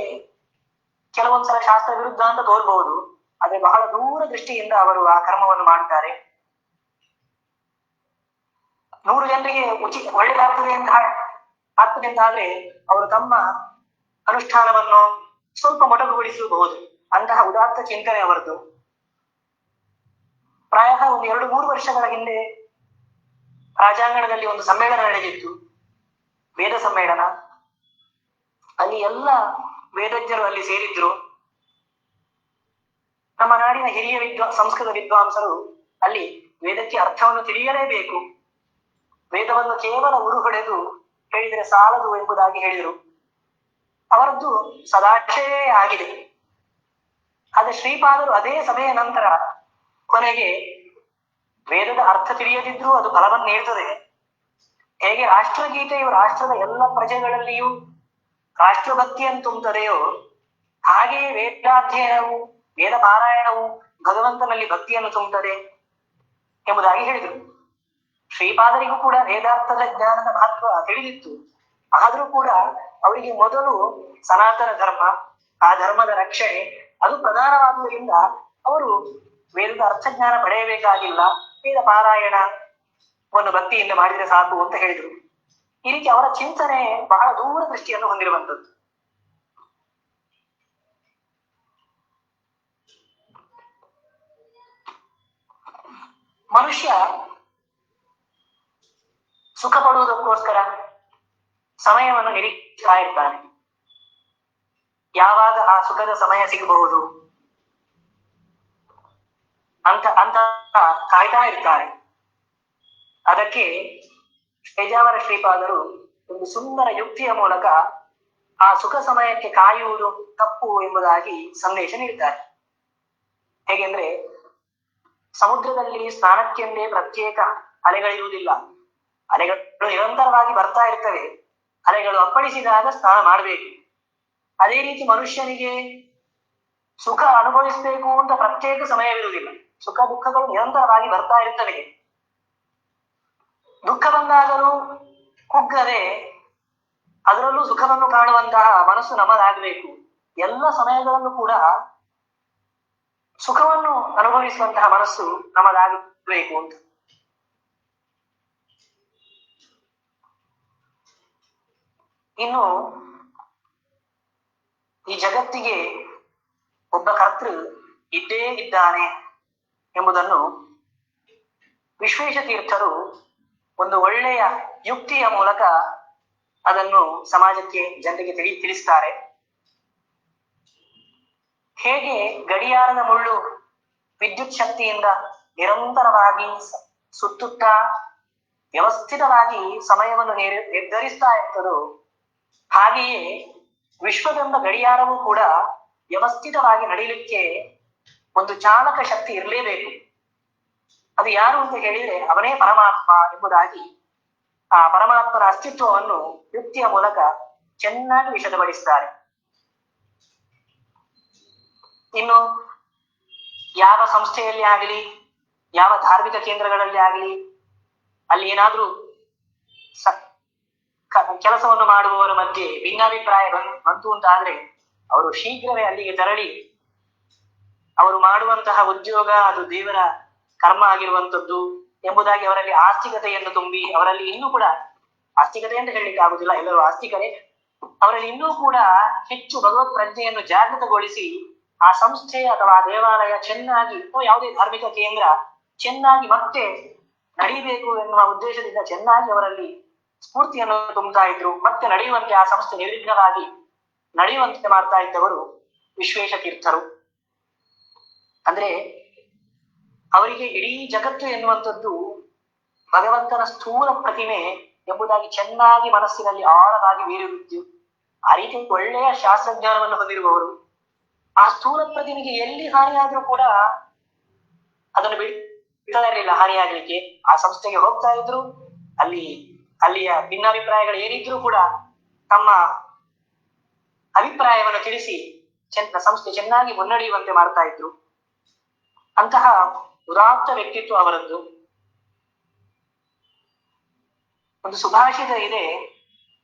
ಕೆಲವೊಂದ್ಸಲ ಶಾಸ್ತ್ರ ವಿರುದ್ಧ ಅಂತ ತೋರ್ಬಹುದು. ಆದ್ರೆ ಬಹಳ ದೂರ ದೃಷ್ಟಿಯಿಂದ ಅವರು ಆ ಕರ್ಮವನ್ನು ಮಾಡ್ತಾರೆ. 100 ಜನರಿಗೆ ಒಳ್ಳೆಯದಾಗ್ತದೆ ಅಂತ ಆದ್ರೆ ಅವರು ತಮ್ಮ ಅನುಷ್ಠಾನವನ್ನು ಸ್ವಲ್ಪ ಮೊಟಕುಗೊಳಿಸಬಹುದು. ಅಂತಹ ಉದಾತ್ತ ಚಿಂತನೆ ಅವರದ್ದು. ಪ್ರಾಯ ಒಂದು 2-3 ವರ್ಷಗಳ ಹಿಂದೆ ರಾಜಾಂಗಣದಲ್ಲಿ ಒಂದು ಸಮ್ಮೇಳನ ನಡೆದಿತ್ತು, ವೇದ ಸಮ್ಮೇಳನ. ಅಲ್ಲಿ ಎಲ್ಲ ವೇದಜ್ಞರು ಅಲ್ಲಿ ಸೇರಿದ್ರು. ನಮ್ಮ ನಾಡಿನ ಹಿರಿಯ ಸಂಸ್ಕೃತ ವಿದ್ವಾಂಸರು ಅಲ್ಲಿ ವೇದಕ್ಕೆ ಅರ್ಥವನ್ನು ತಿಳಿಯಲೇಬೇಕು, ವೇದವನ್ನು ಕೇವಲ ಉರುಹೊಡೆದು ಹೇಳಿದರೆ ಸಾಲದು ಎಂಬುದಾಗಿ ಹೇಳಿದರು. ಅವರದ್ದು ಸದಾಶಯವೇ ಆಗಿದೆ. ಆದ್ರೆ ಶ್ರೀಪಾದರು ಅದೇ ಸಭೆಯ ನಂತರ ಕೊನೆಗೆ ವೇದದ ಅರ್ಥ ತಿಳಿಯದಿದ್ರೂ ಅದು ಫಲವನ್ನು ನೀಡ್ತದೆ. ಹೇಗೆ ರಾಷ್ಟ್ರಗೀತೆಯು ರಾಷ್ಟ್ರದ ಎಲ್ಲ ಪ್ರಜೆಗಳಲ್ಲಿಯೂ ರಾಷ್ಟ್ರಭಕ್ತಿಯನ್ನು ತುಂಬುತ್ತದೆಯೋ ಹಾಗೆಯೇ ವೇದಾಧ್ಯಯನವು, ವೇದ ಪಾರಾಯಣವು ಭಗವಂತನಲ್ಲಿ ಭಕ್ತಿಯನ್ನು ತುಂಬುತ್ತದೆ ಎಂಬುದಾಗಿ ಹೇಳಿದರು. ಶ್ರೀಪಾದರಿಗೂ ಕೂಡ ವೇದಾರ್ಥದ ಜ್ಞಾನದ ಮಹತ್ವ ತಿಳಿದಿತ್ತು. ಆದರೂ ಕೂಡ ಅವರಿಗೆ ಮೊದಲು ಸನಾತನ ಧರ್ಮ, ಆ ಧರ್ಮದ ರಕ್ಷಣೆ ಅದು ಪ್ರಧಾನವಾದುದರಿಂದ ಅವರು ವೇದದ ಅರ್ಥಜ್ಞಾನ ಪಡೆಯಬೇಕಾಗಿಲ್ಲ, ವೇದ ಪಾರಾಯಣವನ್ನು ಭಕ್ತಿಯಿಂದ ಮಾಡಿದರೆ ಸಾಕು ಅಂತ ಹೇಳಿದರು. ಈ ರೀತಿ ಅವರ ಚಿಂತನೆ ಬಹಳ ದೂರ ದೃಷ್ಟಿಯನ್ನು ಹೊಂದಿರುವಂಥದ್ದು. ಮನುಷ್ಯ ಸುಖ ಪಡುವುದಕ್ಕೋಸ್ಕರ ಸಮಯವನ್ನು ನಿರೀಕ್ಷಿಸ್ತಾ ಇರ್ತಾನೆ. ಯಾವಾಗ ಆ ಸುಖದ ಸಮಯ ಸಿಗಬಹುದು ಅಂತ ಕಾಯ್ತಾ ಇರ್ತಾರೆ. ಅದಕ್ಕೆ ಪೇಜಾವರ ಶ್ರೀಪಾದರು ಒಂದು ಸುಂದರ ಯುಕ್ತಿಯ ಮೂಲಕ ಆ ಸುಖ ಸಮಯಕ್ಕೆ ಕಾಯುವುದು ತಪ್ಪು ಎಂಬುದಾಗಿ ಸಂದೇಶ ನೀಡಿದ್ದಾರೆ. ಹೇಗೆಂದ್ರೆ, ಸಮುದ್ರದಲ್ಲಿ ಸ್ನಾನಕ್ಕೆಂದೇ ಪ್ರತ್ಯೇಕ ಅಲೆಗಳಿರುವುದಿಲ್ಲ. ಅಲೆಗಳು ನಿರಂತರವಾಗಿ ಬರ್ತಾ ಇರ್ತವೆ. ಅಲೆಗಳು ಅಪ್ಪಳಿಸಿದಾಗ ಸ್ನಾನ ಮಾಡಬೇಕು. ಅದೇ ರೀತಿ ಮನುಷ್ಯನಿಗೆ ಸುಖ ಅನುಭವಿಸಬೇಕು ಅಂತ ಪ್ರತ್ಯೇಕ ಸಮಯವಿರುವುದಿಲ್ಲ. ಸುಖ ದುಃಖಗಳು ನಿರಂತರವಾಗಿ ಬರ್ತಾ ಇರ್ತವೆ. ದುಃಖ ಬಂದಾಗಲೂ ಕುಗ್ಗದೆ ಅದರಲ್ಲೂ ಸುಖವನ್ನು ಕಾಣುವಂತಹ ಮನಸ್ಸು ನಮ್ಮದಾಗಬೇಕು. ಎಲ್ಲ ಸಮಯಗಳಲ್ಲೂ ಕೂಡ ಸುಖವನ್ನು ಅನುಭವಿಸುವಂತಹ ಮನಸ್ಸು ನಮ್ಮದಾಗಬೇಕು ಅಂತ. ಇನ್ನು ಈ ಜಗತ್ತಿಗೆ ಒಬ್ಬ ಕರ್ತೃ ಇದ್ದೇ ಇದ್ದಾನೆ ಎಂಬುದನ್ನು ವಿಶ್ವೇಶ ತೀರ್ಥರು ಒಂದು ಒಳ್ಳೆಯ ಯುಕ್ತಿಯ ಮೂಲಕ ಅದನ್ನು ಸಮಾಜಕ್ಕೆ, ಜನರಿಗೆ ತಿಳಿಸ್ತಾರೆ. ಹೇಗೆ ಗಡಿಯಾರದ ಮುಳ್ಳು ವಿದ್ಯುತ್ ಶಕ್ತಿಯಿಂದ ನಿರಂತರವಾಗಿ ಸುತ್ತುತ್ತಾ ವ್ಯವಸ್ಥಿತವಾಗಿ ಸಮಯವನ್ನು ನಿರ್ಧರಿಸ್ತಾ ಇರ್ತದೋ ಹಾಗೆಯೇ ವಿಶ್ವವೆಂಬ ಗಡಿಯಾರವೂ ಕೂಡ ವ್ಯವಸ್ಥಿತವಾಗಿ ನಡೀಲಿಕ್ಕೆ ಒಂದು ಚಾಲಕ ಶಕ್ತಿ ಇರಲೇಬೇಕು. ಅದು ಯಾರು ಅಂತ ಹೇಳಿದ್ರೆ ಅವನೇ ಪರಮಾತ್ಮ ಎಂಬುದಾಗಿ ಆ ಪರಮಾತ್ಮನ ಅಸ್ತಿತ್ವವನ್ನು ಯುಕ್ತಿಯ ಮೂಲಕ ಚೆನ್ನಾಗಿ ವಿಶದಪಡಿಸ್ತಾರೆ. ಇನ್ನು ಯಾವ ಸಂಸ್ಥೆಯಲ್ಲಿ ಆಗಲಿ, ಯಾವ ಧಾರ್ಮಿಕ ಕೇಂದ್ರಗಳಲ್ಲಿ ಆಗಲಿ, ಅಲ್ಲಿ ಏನಾದ್ರೂ ಕೆಲಸವನ್ನು ಮಾಡುವವರ ಮಧ್ಯೆ ಭಿನ್ನಾಭಿಪ್ರಾಯ ಬಂತು ಅಂತ ಆದ್ರೆ ಅವರು ಶೀಘ್ರವೇ ಅಲ್ಲಿಗೆ ತೆರಳಿ ಅವರು ಮಾಡುವಂತಹ ಉದ್ಯೋಗ ಅದು ದೇವರ ಕರ್ಮ ಆಗಿರುವಂತದ್ದು ಎಂಬುದಾಗಿ ಅವರಲ್ಲಿ ಆಸ್ತಿಕತೆಯನ್ನು ತುಂಬಿ, ಅವರಲ್ಲಿ ಇನ್ನೂ ಕೂಡ ಆಸ್ತಿಕತೆ ಅಂತ ಹೇಳಲಿಕ್ಕೆ ಆಗುದಿಲ್ಲ, ಎಲ್ಲರೂ ಆಸ್ತಿಕರೇ, ಅವರಲ್ಲಿ ಇನ್ನೂ ಕೂಡ ಹೆಚ್ಚು ಭಗವತ್ ಪ್ರಜ್ಞೆಯನ್ನು ಜಾಗೃತಗೊಳಿಸಿ ಆ ಸಂಸ್ಥೆ ಅಥವಾ ದೇವಾಲಯ ಚೆನ್ನಾಗಿ ಅಥವಾ ಯಾವುದೇ ಧಾರ್ಮಿಕ ಕೇಂದ್ರ ಚೆನ್ನಾಗಿ ಮತ್ತೆ ನಡೀಬೇಕು ಎನ್ನುವ ಉದ್ದೇಶದಿಂದ ಚೆನ್ನಾಗಿ ಅವರಲ್ಲಿ ಸ್ಫೂರ್ತಿಯನ್ನು ತುಂಬುತ್ತಾ ಇದ್ರು. ಮತ್ತೆ ನಡೆಯುವಂತೆ ಆ ಸಂಸ್ಥೆ ನಿರ್ವಿಘ್ನವಾಗಿ ನಡೆಯುವಂತೆ ಮಾಡ್ತಾ ಇದ್ದವರು ವಿಶ್ವೇಶ ತೀರ್ಥರು. ಅಂದ್ರೆ ಅವರಿಗೆ ಇಡೀ ಜಗತ್ತು ಎನ್ನುವಂಥದ್ದು ಭಗವಂತನ ಸ್ಥೂಲ ಪ್ರತಿಮೆ ಎಂಬುದಾಗಿ ಚೆನ್ನಾಗಿ ಮನಸ್ಸಿನಲ್ಲಿ ಆಳವಾಗಿ ಬೀರಿರುತ್ತು. ಆ ರೀತಿ ಒಳ್ಳೆಯ ಶಾಸ್ತ್ರಜ್ಞಾನವನ್ನು ಹೊಂದಿರುವವರು ಆ ಸ್ಥೂಲ ಪ್ರತಿಮೆಗೆ ಎಲ್ಲಿ ಹಾನಿಯಾದ್ರೂ ಕೂಡ ಅದನ್ನು ಬಿಡ್ತಾ ಇರಲಿಲ್ಲ ಹಾನಿಯಾಗಲಿಕ್ಕೆ. ಆ ಸಂಸ್ಥೆಗೆ ಹೋಗ್ತಾ ಇದ್ರು, ಅಲ್ಲಿಯ ಭಿನ್ನಾಭಿಪ್ರಾಯಗಳು ಏನಿದ್ರು ಕೂಡ ತಮ್ಮ ಅಭಿಪ್ರಾಯವನ್ನು ತಿಳಿಸಿ ಸಂಸ್ಥೆ ಚೆನ್ನಾಗಿ ಮುನ್ನಡೆಯುವಂತೆ ಮಾಡ್ತಾ ಇದ್ರು. ಅಂತಹ ಉದಾತ್ತ ವ್ಯಕ್ತಿತ್ವ ಅವರದ್ದು. ಒಂದು ಸುಭಾಷಿತ ಇದೆ,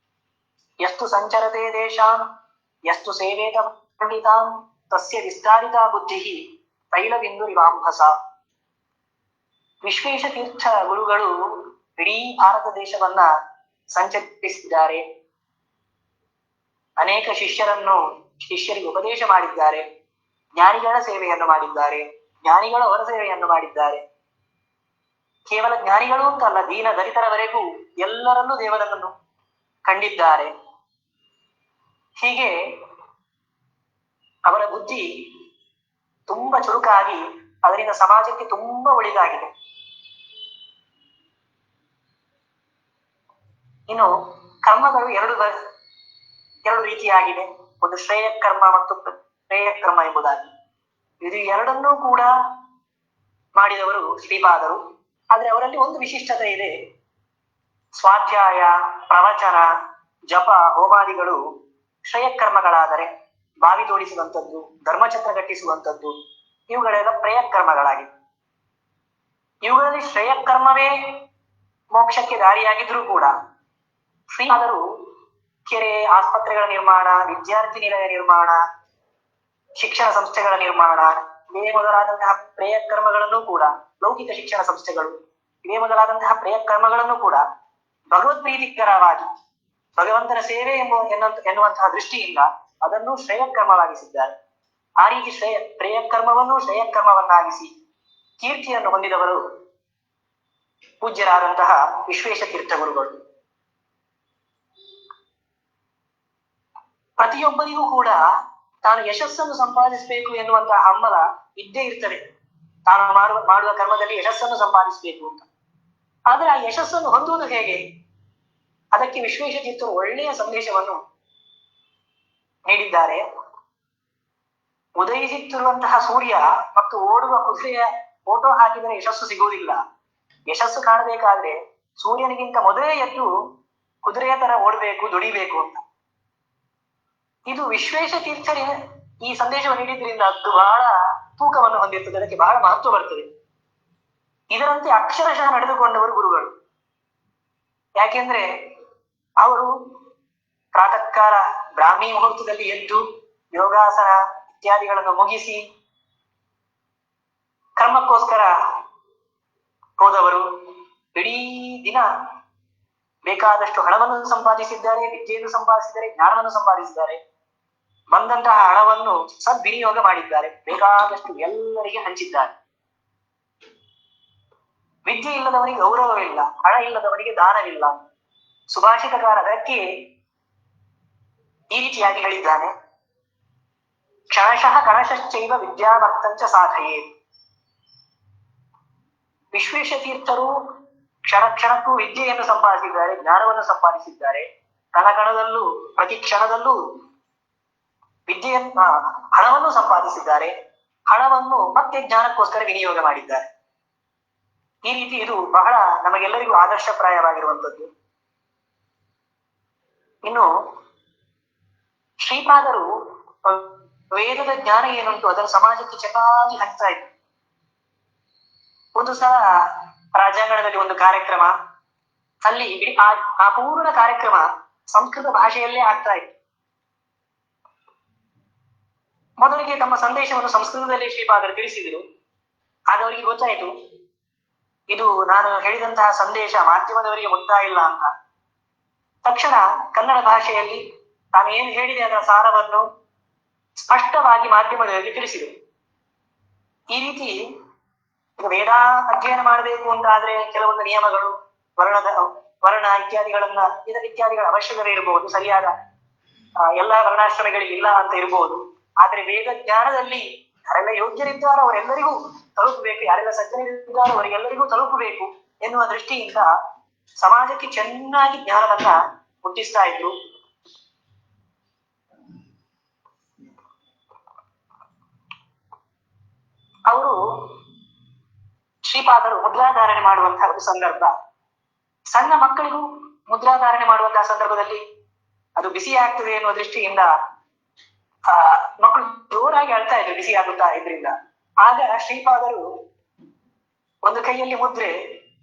ಎಷ್ಟು ಸಂಚರತೆ ದೇಶಾಂ ಎಷ್ಟು ಸೇವೇತ ಪಂಡಿತಾಂ ತಸ್ಯ ವಿಸ್ತಾರಿತ ಬುದ್ಧಿ ತೈಲಬಿಂದುರಿವಾಂಭಸ. ವಿಶ್ವೇಶ ತೀರ್ಥ ಗುರುಗಳು ಇಡೀ ಭಾರತ ದೇಶವನ್ನ ಸಂಚರಿಸಿದ್ದಾರೆ. ಅನೇಕ ಶಿಷ್ಯರಿಗೆ ಉಪದೇಶ ಮಾಡಿದ್ದಾರೆ, ಜ್ಞಾನಿಗಳ ಸೇವೆಯನ್ನು ಮಾಡಿದ್ದಾರೆ, ಜ್ಞಾನಿಗಳ ಹೊರ ಸೇವೆಯನ್ನು ಮಾಡಿದ್ದಾರೆ. ಕೇವಲ ಜ್ಞಾನಿಗಳು ಅಂತಲ್ಲ, ದೀನ ದಲಿತರವರೆಗೂ ಎಲ್ಲರನ್ನೂ ದೇವರನ್ನು ಕಂಡಿದ್ದಾರೆ. ಹೀಗೆ ಅವರ ಬುದ್ಧಿ ತುಂಬಾ ಚುರುಕಾಗಿ ಅದರಿಂದ ಸಮಾಜಕ್ಕೆ ತುಂಬಾ ಒಳಿತಾಗಿದೆ. ಇನ್ನು ಕರ್ಮಗಳು ಎರಡು ರೀತಿಯಾಗಿದೆ, ಒಂದು ಶ್ರೇಯ ಕರ್ಮ ಮತ್ತು ಪ್ರೇಯ ಕರ್ಮ ಎಂಬುದಾಗಿ. ಇದು ಎರಡನ್ನೂ ಕೂಡ ಮಾಡಿದವರು ಶ್ರೀಪಾದರು. ಆದ್ರೆ ಅವರಲ್ಲಿ ಒಂದು ವಿಶಿಷ್ಟತೆ ಇದೆ, ಸ್ವಾಧ್ಯಾಯ, ಪ್ರವಚನ, ಜಪ, ಹೋಮಾದಿಗಳು ಶ್ರೇಯಕರ್ಮಗಳಾದರೆ ಬಾವಿ ತೋಡಿಸುವಂಥದ್ದು, ಧರ್ಮಛತ್ರ ಕಟ್ಟಿಸುವಂಥದ್ದು, ಇವುಗಳೆಲ್ಲ ಪ್ರೇಯಕರ್ಮಗಳಾಗಿವೆ. ಇವುಗಳಲ್ಲಿ ಶ್ರೇಯಕರ್ಮವೇ ಮೋಕ್ಷಕ್ಕೆ ದಾರಿಯಾಗಿದ್ರೂ ಕೂಡ ಶ್ರೀಪಾದರು ಕೆರೆ, ಆಸ್ಪತ್ರೆಗಳ ನಿರ್ಮಾಣ, ವಿದ್ಯಾರ್ಥಿ ನಿಲಯ ನಿರ್ಮಾಣ, ಶಿಕ್ಷಣ ಸಂಸ್ಥೆಗಳ ನಿರ್ಮಾಣ, ಇವೇ ಮೊದಲಾದಂತಹ ಪ್ರೇಯಕರ್ಮಗಳನ್ನು ಕೂಡ, ಲೌಕಿಕ ಶಿಕ್ಷಣ ಸಂಸ್ಥೆಗಳು, ಇವೇ ಮೊದಲಾದಂತಹ ಪ್ರೇಯಕರ್ಮಗಳನ್ನು ಕೂಡ ಭಗವತ್ ಪ್ರೀತಿಕರವಾಗಿ ಭಗವಂತನ ಸೇವೆ ಎನ್ನುವಂತಹ ದೃಷ್ಟಿಯಿಂದ ಅದನ್ನು ಶ್ರೇಯಕರ್ಮವಾಗಿಸಿದ್ದಾರೆ. ಆ ರೀತಿ ಪ್ರೇಯಕರ್ಮವನ್ನು ಶ್ರೇಯಕರ್ಮವನ್ನಾಗಿಸಿ ಕೀರ್ತಿಯನ್ನು ಹೊಂದಿದವರು ಪೂಜ್ಯರಾದಂತಹ ವಿಶ್ವೇಶ ತೀರ್ಥ ಗುರುಗಳು. ಪ್ರತಿಯೊಬ್ಬರಿಗೂ ಕೂಡ ತಾನು ಯಶಸ್ಸನ್ನು ಸಂಪಾದಿಸಬೇಕು ಎನ್ನುವಂತಹ ಹಂಬಲ ಇದ್ದೇ ಇರ್ತದೆ, ತಾನು ಮಾಡುವ ಕರ್ಮದಲ್ಲಿ ಯಶಸ್ಸನ್ನು ಸಂಪಾದಿಸಬೇಕು ಅಂತ. ಆದ್ರೆ ಆ ಯಶಸ್ಸನ್ನು ಹೊಂದುವುದು ಹೇಗೆ? ಅದಕ್ಕೆ ವಿಶ್ವೇಶ ತೀರ್ಥರು ಒಳ್ಳೆಯ ಸಂದೇಶವನ್ನು ನೀಡಿದ್ದಾರೆ. ಉದಯಿಸುತ್ತಿರುವಂತಹ ಸೂರ್ಯ ಮತ್ತು ಓಡುವ ಕುದುರೆಯ ಫೋಟೋ ಹಾಕಿದರೆ ಯಶಸ್ಸು ಸಿಗುವುದಿಲ್ಲ. ಯಶಸ್ಸು ಕಾಣಬೇಕಾದ್ರೆ ಸೂರ್ಯನಿಗಿಂತ ಮೊದಲೇ ಎದ್ದು ಕುದುರೆಯ ತರ ಓಡಬೇಕು, ದುಡಿಬೇಕು ಅಂತ. ಇದು ವಿಶ್ವೇಶ ತೀರ್ಥರೇ ಈ ಸಂದೇಶವನ್ನು ನೀಡಿದ್ರಿಂದ ಅದು ಬಹಳ ತೂಕವನ್ನು ಹೊಂದಿರ್ತದೆ, ಅದಕ್ಕೆ ಬಹಳ ಮಹತ್ವ ಬರ್ತದೆ. ಇದರಂತೆ ಅಕ್ಷರಶಃ ನಡೆದುಕೊಂಡವರು ಗುರುಗಳು. ಯಾಕೆಂದ್ರೆ ಅವರು ಪ್ರಾತಃ ಕಾಲ ಬ್ರಾಹ್ಮಿ ಮುಹೂರ್ತದಲ್ಲಿ ಎದ್ದು ಯೋಗಾಸನ ಇತ್ಯಾದಿಗಳನ್ನು ಮುಗಿಸಿ ಕರ್ಮಕ್ಕೋಸ್ಕರ ಹೋದವರು. ಇಡೀ ದಿನ ಬೇಕಾದಷ್ಟು ಹಣವನ್ನು ಸಂಪಾದಿಸಿದ್ದಾರೆ, ವಿದ್ಯೆಯನ್ನು ಸಂಪಾದಿಸಿದ್ದಾರೆ, ಜ್ಞಾನವನ್ನು ಸಂಪಾದಿಸಿದ್ದಾರೆ. ಬಂದಂತಹ ಹಣವನ್ನು ಸದ್ವಿನಿಯೋಗ ಮಾಡಿದ್ದಾರೆ, ಬೇಕಾದಷ್ಟು ಎಲ್ಲರಿಗೆ ಹಂಚಿದ್ದಾರೆ. ವಿದ್ಯೆ ಇಲ್ಲದವನಿಗೆ ಗೌರವವಿಲ್ಲ, ಹಣ ಇಲ್ಲದವನಿಗೆ ದಾನವಿಲ್ಲ. ಸುಭಾಷಿತಕಾರ ಅದಕ್ಕೆ ಈ ರೀತಿಯಾಗಿ ಹೇಳಿದ್ದಾನೆ, ಕ್ಷಣಶಃ ಕಣಶಶ್ಚೈವ ವಿದ್ಯಾಮರ್ಥಂಚ ಸಾಧಯೇ. ವಿಶ್ವೇಶ ತೀರ್ಥರು ಕ್ಷಣ ಕ್ಷಣಕ್ಕೂ ವಿದ್ಯೆಯನ್ನು ಸಂಪಾದಿಸಿದ್ದಾರೆ, ಜ್ಞಾನವನ್ನು ಸಂಪಾದಿಸಿದ್ದಾರೆ. ಕಣಕಣದಲ್ಲೂ ಪ್ರತಿ ಕ್ಷಣದಲ್ಲೂ ಹಣವನ್ನು ಸಂಪಾದಿಸಿದ್ದಾರೆ, ಹಣವನ್ನು ಮತ್ತೆ ಜ್ಞಾನಕ್ಕೋಸ್ಕರ ವಿನಿಯೋಗ ಮಾಡಿದ್ದಾರೆ. ಈ ರೀತಿ ಇದು ಬಹಳ ನಮಗೆಲ್ಲರಿಗೂ ಆದರ್ಶಪ್ರಾಯವಾಗಿರುವಂಥದ್ದು. ಇನ್ನು ಶ್ರೀಪಾದರು ವೇದದ ಜ್ಞಾನ ಏನುಂಟು ಅದನ್ನು ಸಮಾಜಕ್ಕೆ ಚೆನ್ನಾಗಿ ಹಂಚ್ತಾ ಇತ್ತು. ಒಂದು ಸಲ ರಾಜ್ಯಾಂಗಣದಲ್ಲಿ ಒಂದು ಕಾರ್ಯಕ್ರಮ, ಅಲ್ಲಿ ಆ ಪೂರ್ಣ ಕಾರ್ಯಕ್ರಮ ಸಂಸ್ಕೃತ ಭಾಷೆಯಲ್ಲೇ ಆಗ್ತಾ ಇತ್ತು. ಮೊದಲಿಗೆ ತಮ್ಮ ಸಂದೇಶವನ್ನು ಸಂಸ್ಕೃತದಲ್ಲಿ ಶ್ರೀಪಾದರು ತಿಳಿಸಿದರು. ಆಗ ಅವರಿಗೆ ಗೊತ್ತಾಯಿತು ಇದು ನಾನು ಹೇಳಿದಂತಹ ಸಂದೇಶ ಮಾಧ್ಯಮದವರಿಗೆ ಮುಟ್ತಾ ಇಲ್ಲ ಅಂತ. ತಕ್ಷಣ ಕನ್ನಡ ಭಾಷೆಯಲ್ಲಿ ತಾನು ಏನು ಹೇಳಿದೆ ಅದರ ಸಾರವನ್ನು ಸ್ಪಷ್ಟವಾಗಿ ಮಾಧ್ಯಮದಲ್ಲಿ ತಿಳಿಸಿದರು. ಈ ರೀತಿ ವೇದ ಅಧ್ಯಯನ ಮಾಡಬೇಕು ಅಂತಾದ್ರೆ ಕೆಲವೊಂದು ನಿಯಮಗಳು, ವರ್ಣ ಇತ್ಯಾದಿಗಳ ಅವಶ್ಯಕತೆ ಇರಬಹುದು. ಸರಿಯಾದ ಎಲ್ಲ ವರ್ಣಾಶ್ರಮಗಳಿಗೆ ಇಲ್ಲ ಅಂತ ಇರಬಹುದು. ಆದ್ರೆ ವೇದ ಜ್ಞಾನದಲ್ಲಿ ಯಾರೆಲ್ಲ ಯೋಗ್ಯರಿದ್ದಾರೋ ಅವರೆಲ್ಲರಿಗೂ ತಲುಪಬೇಕು, ಯಾರೆಲ್ಲ ಸಜ್ಜನರಿದ್ದಾರೋ ಅವರಿಗೆಲ್ಲರಿಗೂ ತಲುಪಬೇಕು ಎನ್ನುವ ದೃಷ್ಟಿಯಿಂದ ಸಮಾಜಕ್ಕೆ ಚೆನ್ನಾಗಿ ಜ್ಞಾನವನ್ನ ಮುಟ್ಟಿಸ್ತಾ ಇದ್ರು. ಅವರು ಶ್ರೀಪಾದರು ಮುದ್ರಾಧಾರಣೆ ಮಾಡುವಂತಹ ಒಂದು ಸಂದರ್ಭ, ಸಣ್ಣ ಮಕ್ಕಳಿಗೂ ಮುದ್ರಾಧಾರಣೆ ಮಾಡುವಂತಹ ಸಂದರ್ಭದಲ್ಲಿ ಅದು ಬಿಸಿ ಆಗ್ತದೆ ಎನ್ನುವ ದೃಷ್ಟಿಯಿಂದ ಮಕ್ಕಳು ಜೋರಾಗಿ ಅಳ್ತಾ ಇದ್ರು ಬಿಸಿ ಆಗುತ್ತಾ ಇದ್ರಿಂದ. ಆಗ ಶ್ರೀಪಾದರು ಒಂದು ಕೈಯಲ್ಲಿ ಮುದ್ರೆ,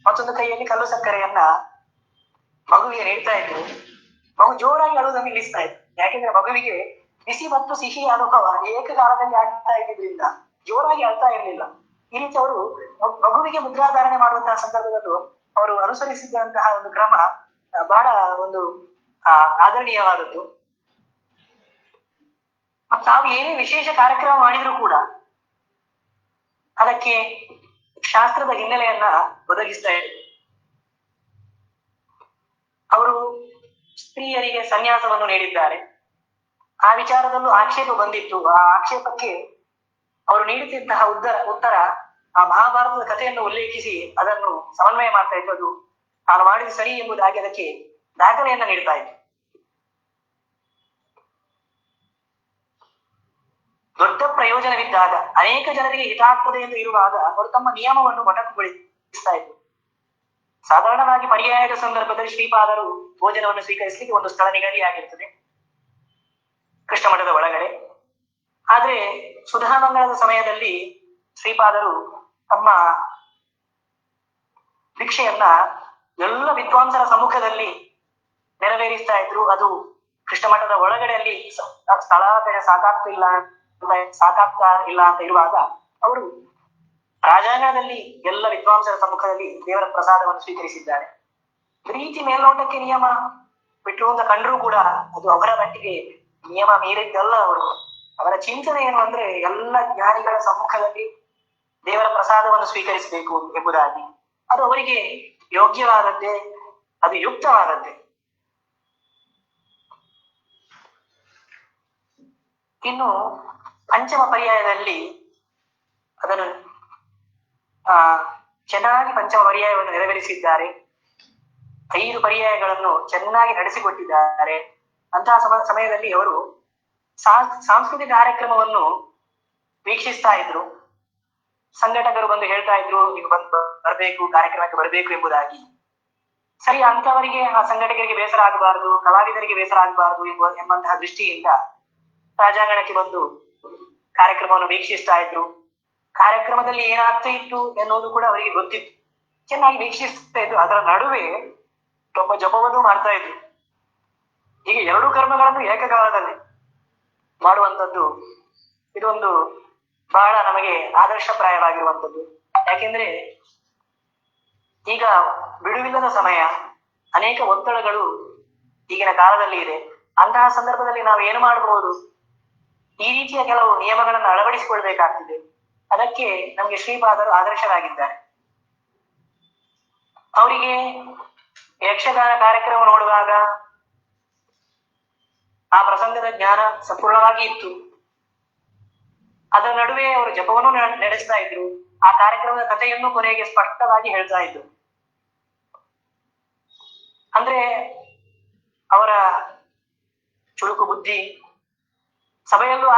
ಮತ್ತೊಂದು ಕೈಯಲ್ಲಿ ಕಲ್ಲು ಸಕ್ಕರೆಯನ್ನ ಮಗುವಿಗೆ ನೀಡ್ತಾ ಇದ್ರು. ಮಗು ಜೋರಾಗಿ ಅಳುವುದನ್ನು ನಿಲ್ಲಿಸ್ತಾ ಇತ್ತು. ಯಾಕೆಂದ್ರೆ ಮಗುವಿಗೆ ಬಿಸಿ ಮತ್ತು ಸಿಹಿ ಅನುಭವ ಏಕಕಾಲದಲ್ಲಿ ಆಗ್ತಾ ಇದ್ದಿದ್ರಿಂದ ಜೋರಾಗಿ ಅಳ್ತಾ ಇರಲಿಲ್ಲ. ಈ ರೀತಿ ಅವರು ಮಗುವಿಗೆ ಮುದ್ರಾಧಾರಣೆ ಮಾಡುವಂತಹ ಸಂದರ್ಭದಲ್ಲೂ ಅವರು ಅನುಸರಿಸಿದಂತಹ ಒಂದು ಕ್ರಮ ಬಹಳ ಒಂದು ಆದರಣೀಯವಾದದ್ದು. ತಾವು ಏನೇ ವಿಶೇಷ ಕಾರ್ಯಕ್ರಮ ಮಾಡಿದ್ರು ಕೂಡ ಅದಕ್ಕೆ ಶಾಸ್ತ್ರದ ಹಿನ್ನೆಲೆಯನ್ನ ಒದಗಿಸ್ತಾ ಇದ್ರು. ಅವರು ಸ್ತ್ರೀಯರಿಗೆ ಸನ್ಯಾಸವನ್ನು ನೀಡಿದ್ದಾರೆ. ಆ ವಿಚಾರದಲ್ಲೂ ಆಕ್ಷೇಪ ಬಂದಿತ್ತು. ಆ ಆಕ್ಷೇಪಕ್ಕೆ ಅವರು ನೀಡುತ್ತಿದ್ದಂತಹ ಉತ್ತರ ಆ ಮಹಾಭಾರತದ ಕಥೆಯನ್ನು ಉಲ್ಲೇಖಿಸಿ ಅದನ್ನು ಸಮನ್ವಯ ಮಾಡ್ತಾ ಇತ್ತು. ಅದು ತಾನು ಮಾಡಿದ ಸರಿ ಎಂಬುದಾಗಿ ಅದಕ್ಕೆ ದಾಖಲೆಯನ್ನ ನೀಡ್ತಾ ಇತ್ತು. ದೊಡ್ಡ ಪ್ರಯೋಜನವಿದ್ದಾಗ, ಅನೇಕ ಜನರಿಗೆ ಹಿತಾಗ್ತದೆ ಎಂದು ಇರುವಾಗ ಅವರು ತಮ್ಮ ನಿಯಮವನ್ನು ಮೊಟಕುಗೊಳಿಸ್ತಾ ಇದ್ರು. ಸಾಧಾರಣವಾಗಿ ಪರ್ಯಾಯದ ಸಂದರ್ಭದಲ್ಲಿ ಶ್ರೀಪಾದರು ಭೋಜನವನ್ನು ಸ್ವೀಕರಿಸಲಿಕ್ಕೆ ಒಂದು ಸ್ಥಳ ನಿಗದಿಯಾಗಿರ್ತದೆ ಕೃಷ್ಣ ಮಠದ ಒಳಗಡೆ. ಆದ್ರೆ ಸುಧಾಮಂಗಳದ ಸಮಯದಲ್ಲಿ ಶ್ರೀಪಾದರು ತಮ್ಮ ಭಿಕ್ಷೆಯನ್ನ ಎಲ್ಲ ವಿದ್ವಾಂಸರ ಸಮ್ಮುಖದಲ್ಲಿ ನೆರವೇರಿಸ್ತಾ ಇದ್ರು. ಅದು ಕೃಷ್ಣ ಮಠದ ಒಳಗಡೆಯಲ್ಲಿ ಸ್ಥಳ ಸಾಕಾಗ್ತಾ ಇಲ್ಲ ಅಂತ ಇರುವಾಗ ಅವರು ರಾಜಾಂಗಣದಲ್ಲಿ ಎಲ್ಲ ವಿದ್ವಾಂಸರ ಸಮ್ಮುಖದಲ್ಲಿ ದೇವರ ಪ್ರಸಾದವನ್ನು ಸ್ವೀಕರಿಸಿದ್ದಾರೆ. ಪ್ರೀತಿ ಮೇಲ್ನೋಟಕ್ಕೆ ನಿಯಮ ಬಿಟ್ಟು ಅಂತ ಕಂಡ್ರೂ ಕೂಡ ಅದು ಅವರ ಮಟ್ಟಿಗೆ ನಿಯಮ ಮೀರಿದ್ದಲ್ಲ. ಅವರ ಚಿಂತನೆ ಏನು ಅಂದ್ರೆ ಎಲ್ಲ ಜ್ಞಾನಿಗಳ ಸಮ್ಮುಖದಲ್ಲಿ ದೇವರ ಪ್ರಸಾದವನ್ನು ಸ್ವೀಕರಿಸಬೇಕು ಎಂಬುದಾಗಿ. ಅದು ಅವರಿಗೆ ಯೋಗ್ಯವಾದದ್ದೇ, ಅದು ಯುಕ್ತವಾದದ್ದೇ. ಇನ್ನು ಪಂಚಮ ಪರ್ಯಾಯದಲ್ಲಿ ಅದನ್ನು ಚೆನ್ನಾಗಿ ಪಂಚಮ ಪರ್ಯಾಯವನ್ನು ನೆರವೇರಿಸಿದ್ದಾರೆ. 5 ಪರ್ಯಾಯಗಳನ್ನು ಚೆನ್ನಾಗಿ ನಡೆಸಿಕೊಟ್ಟಿದ್ದಾರೆ. ಅಂತಹ ಸಮಯದಲ್ಲಿ ಅವರು ಸಾಂಸ್ಕೃತಿಕ ಕಾರ್ಯಕ್ರಮವನ್ನು ವೀಕ್ಷಿಸ್ತಾ ಇದ್ರು. ಸಂಘಟಕರು ಬಂದು ಹೇಳ್ತಾ ಇದ್ರು, ನೀವು ಬರ್ಬೇಕು, ಕಾರ್ಯಕ್ರಮಕ್ಕೆ ಬರಬೇಕು ಎಂಬುದಾಗಿ. ಸರಿ, ಅಂತವರಿಗೆ ಆ ಸಂಘಟಕರಿಗೆ ಬೇಸರ ಆಗಬಾರದು, ಕಲಾವಿದರಿಗೆ ಬೇಸರ ಆಗಬಾರದು ಎಂಬಂತಹ ದೃಷ್ಟಿಯಿಂದ ರಾಜಾಂಗಣಕ್ಕೆ ಬಂದು ಕಾರ್ಯಕ್ರಮವನ್ನು ವೀಕ್ಷಿಸ್ತಾ ಇದ್ರು. ಕಾರ್ಯಕ್ರಮದಲ್ಲಿ ಏನಾಗ್ತಾ ಇತ್ತು ಎನ್ನುವುದು ಕೂಡ ಅವರಿಗೆ ಗೊತ್ತಿತ್ತು. ಚೆನ್ನಾಗಿ ವೀಕ್ಷಿಸ್ತಾ ಇದ್ರು. ಅದರ ನಡುವೆ ತಮ್ಮ ಜಪವನ್ನು ಮಾಡ್ತಾ ಇದ್ರು. ಹೀಗೆ 2 ಕರ್ಮಗಳನ್ನು ಏಕಕಾಲದಲ್ಲಿ ಮಾಡುವಂಥದ್ದು ಇದೊಂದು ಬಹಳ ನಮಗೆ ಆದರ್ಶಪ್ರಾಯವಾಗಿರುವಂಥದ್ದು. ಯಾಕೆಂದ್ರೆ ಈಗ ಬಿಡುವಿಲ್ಲದ ಸಮಯ, ಅನೇಕ ಒತ್ತಡಗಳು ಈಗಿನ ಕಾಲದಲ್ಲಿ ಇದೆ. ಅಂತಹ ಸಂದರ್ಭದಲ್ಲಿ ನಾವು ಏನು ಮಾಡಬಹುದು? ಈ ರೀತಿಯ ಕೆಲವು ನಿಯಮಗಳನ್ನು ಅಳವಡಿಸಿಕೊಳ್ಬೇಕಾಗ್ತದೆ. ಅದಕ್ಕೆ ನಮಗೆ ಶ್ರೀಪಾದರು ಆದರ್ಶರಾಗಿದ್ದಾರೆ. ಅವರಿಗೆ ಯಕ್ಷಗಾನ ಕಾರ್ಯಕ್ರಮ ನೋಡುವಾಗ ಆ ಪ್ರಸಂಗದ ಜ್ಞಾನ ಸಂಪೂರ್ಣವಾಗಿ ಇತ್ತು. ಅದರ ನಡುವೆ ಅವರು ಜಪವನ್ನು ನಡೆಸ್ತಾ ಇದ್ರು. ಆ ಕಾರ್ಯಕ್ರಮದ ಕಥೆಯನ್ನು ಕೊನೆಗೆ ಸ್ಪಷ್ಟವಾಗಿ ಹೇಳ್ತಾ ಇದ್ರು. ಅಂದ್ರೆ ಅವರ ಚುರುಕು ಬುದ್ಧಿ. ಸಭೆಯಲ್ಲೂ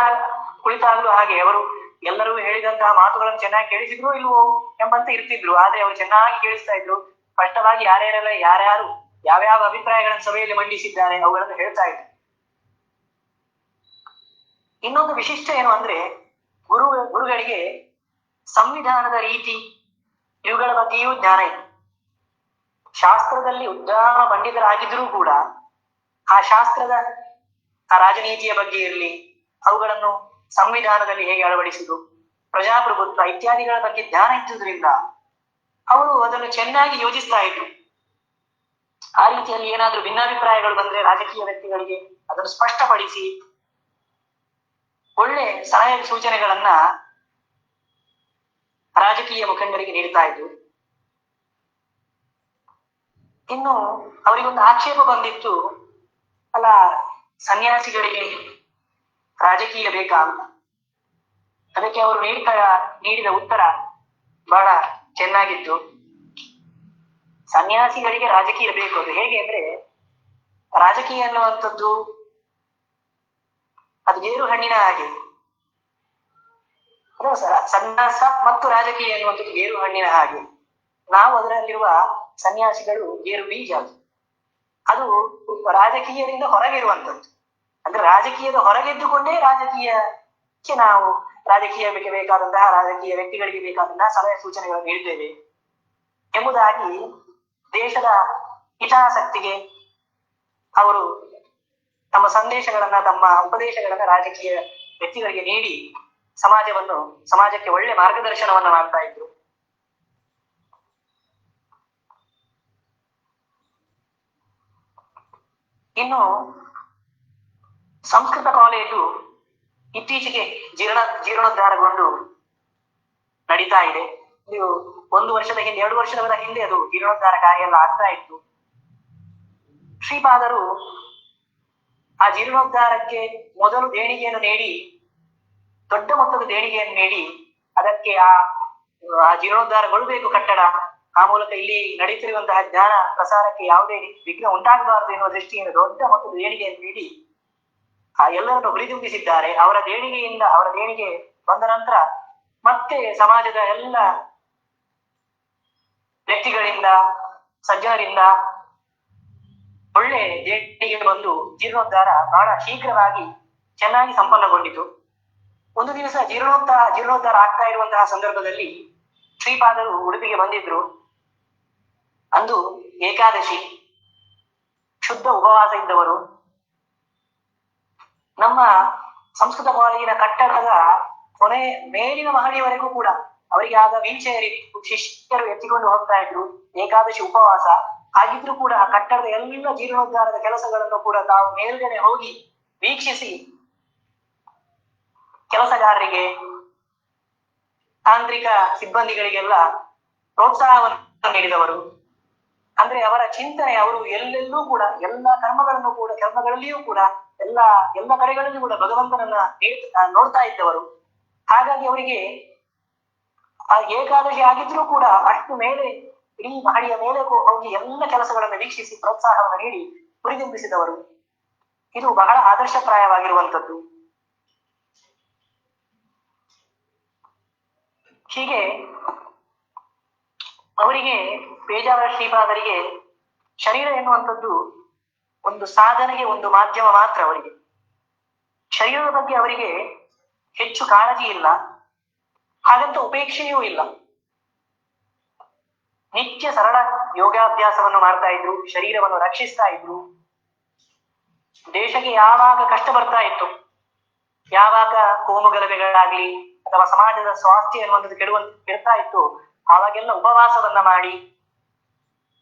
ಕುಳಿತಾಗಲೂ ಹಾಗೆ ಅವರು ಎಲ್ಲರೂ ಹೇಳಿದಂತಹ ಮಾತುಗಳನ್ನು ಚೆನ್ನಾಗಿ ಕೇಳಿಸಿದ್ರು ಇಲ್ವೋ ಎಂಬಂತೆ ಇರ್ತಿದ್ರು. ಆದ್ರೆ ಅವರು ಚೆನ್ನಾಗಿ ಕೇಳಿಸ್ತಾ ಇದ್ರು. ಸ್ಪಷ್ಟವಾಗಿ ಯಾರ್ಯಾರು ಯಾವ್ಯಾವ ಅಭಿಪ್ರಾಯಗಳನ್ನು ಸಭೆಯಲ್ಲಿ ಮಂಡಿಸಿದ್ದಾರೆ ಅವುಗಳನ್ನು ಹೇಳ್ತಾ ಇದ್ರು. ಇನ್ನೊಂದು ವಿಶಿಷ್ಟ ಏನು ಅಂದ್ರೆ ಗುರುಗಳಿಗೆ ಸಂವಿಧಾನದ ರೀತಿ ಇವುಗಳ ಬಗ್ಗೆಯೂ ಜ್ಞಾನ ಇದೆ. ಶಾಸ್ತ್ರದಲ್ಲಿ ಉದ್ದಾಮ ಪಂಡಿತರಾಗಿದ್ರೂ ಕೂಡ ಆ ಶಾಸ್ತ್ರದ ಆ ರಾಜನೀತಿಯ ಬಗ್ಗೆ ಇರಲಿ, ಅವುಗಳನ್ನು ಸಂವಿಧಾನದಲ್ಲಿ ಹೇಗೆ ಅಳವಡಿಸುವುದು, ಪ್ರಜಾಪ್ರಭುತ್ವ ಇತ್ಯಾದಿಗಳ ಬಗ್ಗೆ ಜ್ಞಾನ ಇದ್ದುದರಿಂದ ಅವರು ಅದನ್ನು ಚೆನ್ನಾಗಿ ಯೋಚಿಸ್ತಾ ಇದ್ರು. ಆ ರೀತಿಯಲ್ಲಿ ಏನಾದ್ರೂ ಭಿನ್ನಾಭಿಪ್ರಾಯಗಳು ಬಂದ್ರೆ ರಾಜಕೀಯ ವ್ಯಕ್ತಿಗಳಿಗೆ ಅದನ್ನು ಸ್ಪಷ್ಟಪಡಿಸಿ ಒಳ್ಳೆ ಸಲಹೆ ಸೂಚನೆಗಳನ್ನ ರಾಜಕೀಯ ಮುಖಂಡರಿಗೆ ನೀಡ್ತಾ ಇದ್ರು. ಇನ್ನು ಅವರಿಗೊಂದು ಆಕ್ಷೇಪ ಬಂದಿತ್ತು, ಅಲ್ಲ ಸನ್ಯಾಸಿಗಳಿಗೆ ರಾಜಕೀಯ ಬೇಕಾ ಅಂತ. ಅದಕ್ಕೆ ಅವರು ನೀಡಿದ ಉತ್ತರ ಬಹಳ ಚೆನ್ನಾಗಿತ್ತು. ಸನ್ಯಾಸಿಗಳಿಗೆ ರಾಜಕೀಯ ಬೇಕು. ಅದು ಹೇಗೆ ಅಂದ್ರೆ, ರಾಜಕೀಯ ಅನ್ನುವಂಥದ್ದು ಅದು ಗೇರು ಹಣ್ಣಿನ ಹಾಗೆ. ಸನ್ಯಾಸ ಮತ್ತು ರಾಜಕೀಯ ಎನ್ನುವಂಥದ್ದು ಗೇರು ಹಣ್ಣಿನ ಹಾಗೆ. ನಾವು ಅದರಲ್ಲಿರುವ ಸನ್ಯಾಸಿಗಳು ಗೇರು ಬೀಜ. ಅದು ರಾಜಕೀಯದಿಂದ ಹೊರಗಿರುವಂಥದ್ದು. ಅಂದ್ರೆ ರಾಜಕೀಯದ ಹೊರಗೆದ್ದುಕೊಂಡೇ ರಾಜಕೀಯಕ್ಕೆ ನಾವು ರಾಜಕೀಯಕ್ಕೆ ಬೇಕಾದಂತಹ ರಾಜಕೀಯ ವ್ಯಕ್ತಿಗಳಿಗೆ ಬೇಕಾದಂತಹ ಸಲಹೆ ಸೂಚನೆಗಳನ್ನು ನೀಡುತ್ತೇವೆ ಎಂಬುದಾಗಿ ದೇಶದ ಹಿತಾಸಕ್ತಿಗೆ ಅವರು ತಮ್ಮ ಸಂದೇಶಗಳನ್ನ, ತಮ್ಮ ಉಪದೇಶಗಳನ್ನ ರಾಜಕೀಯ ವ್ಯಕ್ತಿಗಳಿಗೆ ನೀಡಿ ಸಮಾಜಕ್ಕೆ ಒಳ್ಳೆ ಮಾರ್ಗದರ್ಶನವನ್ನ ಮಾಡ್ತಾ ಇದ್ರು. ಇನ್ನು ಸಂಸ್ಕೃತ ಕಾಲೇಜು ಇತ್ತೀಚೆಗೆ ಜೀರ್ಣೋದ್ಧಾರಗೊಂಡು ನಡೀತಾ ಇದೆ. ಇದು 1 ವರ್ಷದ ಹಿಂದೆ, 2 ವರ್ಷದ ಹಿಂದೆ ಅದು ಜೀರ್ಣೋದ್ಧಾರ ಕಾರ್ಯ ಎಲ್ಲ ಆಗ್ತಾ ಇತ್ತು. ಶ್ರೀಪಾದರು ಆ ಜೀರ್ಣೋದ್ಧಾರಕ್ಕೆ ಮೊದಲು ದೇಣಿಗೆಯನ್ನು ನೀಡಿ, ದೊಡ್ಡ ಮೊತ್ತದ ದೇಣಿಗೆಯನ್ನು ನೀಡಿ, ಅದಕ್ಕೆ ಆ ಜೀರ್ಣೋದ್ಧಾರಗೊಳ್ಳಬೇಕು ಕಟ್ಟಡ, ಆ ಮೂಲಕ ಇಲ್ಲಿ ನಡೀತಿರುವಂತಹ ಜ್ಞಾನ ಪ್ರಸಾರಕ್ಕೆ ಯಾವುದೇ ವಿಘ್ನ ಉಂಟಾಗಬಾರದು ಎನ್ನುವ ದೃಷ್ಟಿಯಿಂದ ದೊಡ್ಡ ಮೊತ್ತದ ದೇಣಿಗೆಯನ್ನು ನೀಡಿ ಆ ಎಲ್ಲರನ್ನು ಹುರಿದುಂಬಿಸಿದ್ದಾರೆ. ಅವರ ದೇಣಿಗೆ ಬಂದ ನಂತರ ಮತ್ತೆ ಸಮಾಜದ ಎಲ್ಲ ವ್ಯಕ್ತಿಗಳಿಂದ, ಸಜ್ಜನರಿಂದ ಒಳ್ಳೆ ದೇಣಿಗೆ ಬಂದು ಜೀರ್ಣೋದ್ಧಾರ ಬಹಳ ಶೀಘ್ರವಾಗಿ ಚೆನ್ನಾಗಿ ಸಂಪನ್ನಗೊಂಡಿತು. ಒಂದು ದಿವಸ ಜೀರ್ಣೋದ್ಧಾರ ಆಗ್ತಾ ಇರುವಂತಹ ಸಂದರ್ಭದಲ್ಲಿ ಶ್ರೀಪಾದರು ಉಡುಪಿಗೆ ಬಂದಿದ್ರು. ಅಂದು ಏಕಾದಶಿ, ಶುದ್ಧ ಉಪವಾಸ ಇದ್ದವರು. ನಮ್ಮ ಸಂಸ್ಕೃತ ಕಾಲೇಜಿನ ಕಟ್ಟಡದ ಕೊನೆ ಮೇಲಿನ ಮಹಡಿಯವರೆಗೂ ಕೂಡ ಅವರಿಗೆ ಆಗ ವೀಲ್ ಚೇರ್ ಶಿಷ್ಯರು ಎತ್ತಿಕೊಂಡು ಹೋಗ್ತಾ ಇದ್ರು. ಏಕಾದಶಿ ಉಪವಾಸ ಆಗಿದ್ರು ಕೂಡ ಆ ಕಟ್ಟಡದ ಎಲ್ಲ ಜೀರ್ಣೋದ್ಧಾರದ ಕೆಲಸಗಳನ್ನು ಕೂಡ ತಾವು ಮೇಲ್ಗಡೆ ಹೋಗಿ ವೀಕ್ಷಿಸಿ ಕೆಲಸಗಾರರಿಗೆ, ತಾಂತ್ರಿಕ ಸಿಬ್ಬಂದಿಗಳಿಗೆಲ್ಲ ಪ್ರೋತ್ಸಾಹವನ್ನು ನೀಡಿದವರು. ಅಂದ್ರೆ ಅವರ ಚಿಂತನೆ, ಅವರು ಎಲ್ಲೆಲ್ಲೂ ಕೂಡ ಎಲ್ಲ ಕರ್ಮಗಳಲ್ಲಿಯೂ ಕೂಡ ಎಲ್ಲ ಕಡೆಗಳಲ್ಲೂ ಕೂಡ ಭಗವಂತನನ್ನ ನೋಡ್ತಾ ಇದ್ದವರು. ಹಾಗಾಗಿ ಅವರಿಗೆ ಆ ಏಕಾದಶಿ ಆಗಿದ್ರೂ ಕೂಡ ಅಷ್ಟು ಮೇಲೆ, ಇಡೀ ಮಹಡಿಯ ಮೇಲೆ ಹೋಗಿ ಎಲ್ಲ ಕೆಲಸಗಳನ್ನು ವೀಕ್ಷಿಸಿ ಪ್ರೋತ್ಸಾಹವನ್ನು ನೀಡಿ ಹುರಿದುಂಬಿಸಿದವರು. ಇದು ಬಹಳ ಆದರ್ಶಪ್ರಾಯವಾಗಿರುವಂಥದ್ದು. ಹೀಗೆ ಅವರಿಗೆ, ಪೇಜಾವರ ಶ್ರೀಪಾದರಿಗೆ ಶರೀರ ಎನ್ನುವಂಥದ್ದು ಒಂದು ಸಾಧನೆಗೆ ಒಂದು ಮಾಧ್ಯಮ ಮಾತ್ರ. ಅವರಿಗೆ ಶರೀರದ ಬಗ್ಗೆ ಅವರಿಗೆ ಹೆಚ್ಚು ಕಾಳಜಿ ಇಲ್ಲ, ಹಾಗಂತ ಉಪೇಕ್ಷೆಯೂ ಇಲ್ಲ. ನಿತ್ಯ ಸರಳ ಯೋಗಾಭ್ಯಾಸವನ್ನು ಮಾಡ್ತಾ ಇದ್ರು, ಶರೀರವನ್ನು ರಕ್ಷಿಸ್ತಾ ಇದ್ರು. ದೇಶಕ್ಕೆ ಯಾವಾಗ ಕಷ್ಟ ಬರ್ತಾ ಇತ್ತು, ಯಾವಾಗ ಕೋಮು ಗಲಭೆಗಳಾಗ್ಲಿ ಅಥವಾ ಸಮಾಜದ ಸ್ವಾಸ್ಥ್ಯ ಎನ್ನುವಂಥದ್ದು ಕೆಡ್ತಾ ಇತ್ತು, ಆವಾಗೆಲ್ಲ ಉಪವಾಸವನ್ನ ಮಾಡಿ,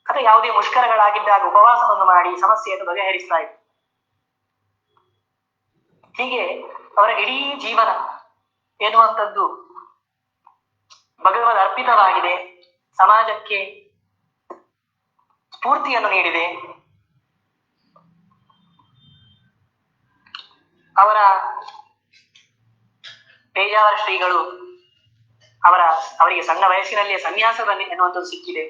ಅಥವಾ ಯಾವುದೇ ಮುಷ್ಕರಗಳಾಗಿದ್ದಾಗ ಉಪವಾಸವನ್ನು ಮಾಡಿ ಸಮಸ್ಯೆಯನ್ನು ಬಗೆಹರಿಸ್ತಾ ಇತ್ತು. ಹೀಗೆ ಅವರ ಇಡೀ ಜೀವನ ಎನ್ನುವಂಥದ್ದು ಭಗವದ್ ಅರ್ಪಿತವಾಗಿದೆ, ಸಮಾಜಕ್ಕೆ ಸ್ಫೂರ್ತಿಯನ್ನು ನೀಡಿದೆ. ಪೇಜಾವರ ಶ್ರೀಗಳು ಅವರಿಗೆ ಸಣ್ಣ ವಯಸ್ಸಿನಲ್ಲಿಯೇ ಸನ್ಯಾಸದಲ್ಲಿ ಎನ್ನುವಂಥದ್ದು ಸಿಕ್ಕಿದೆ.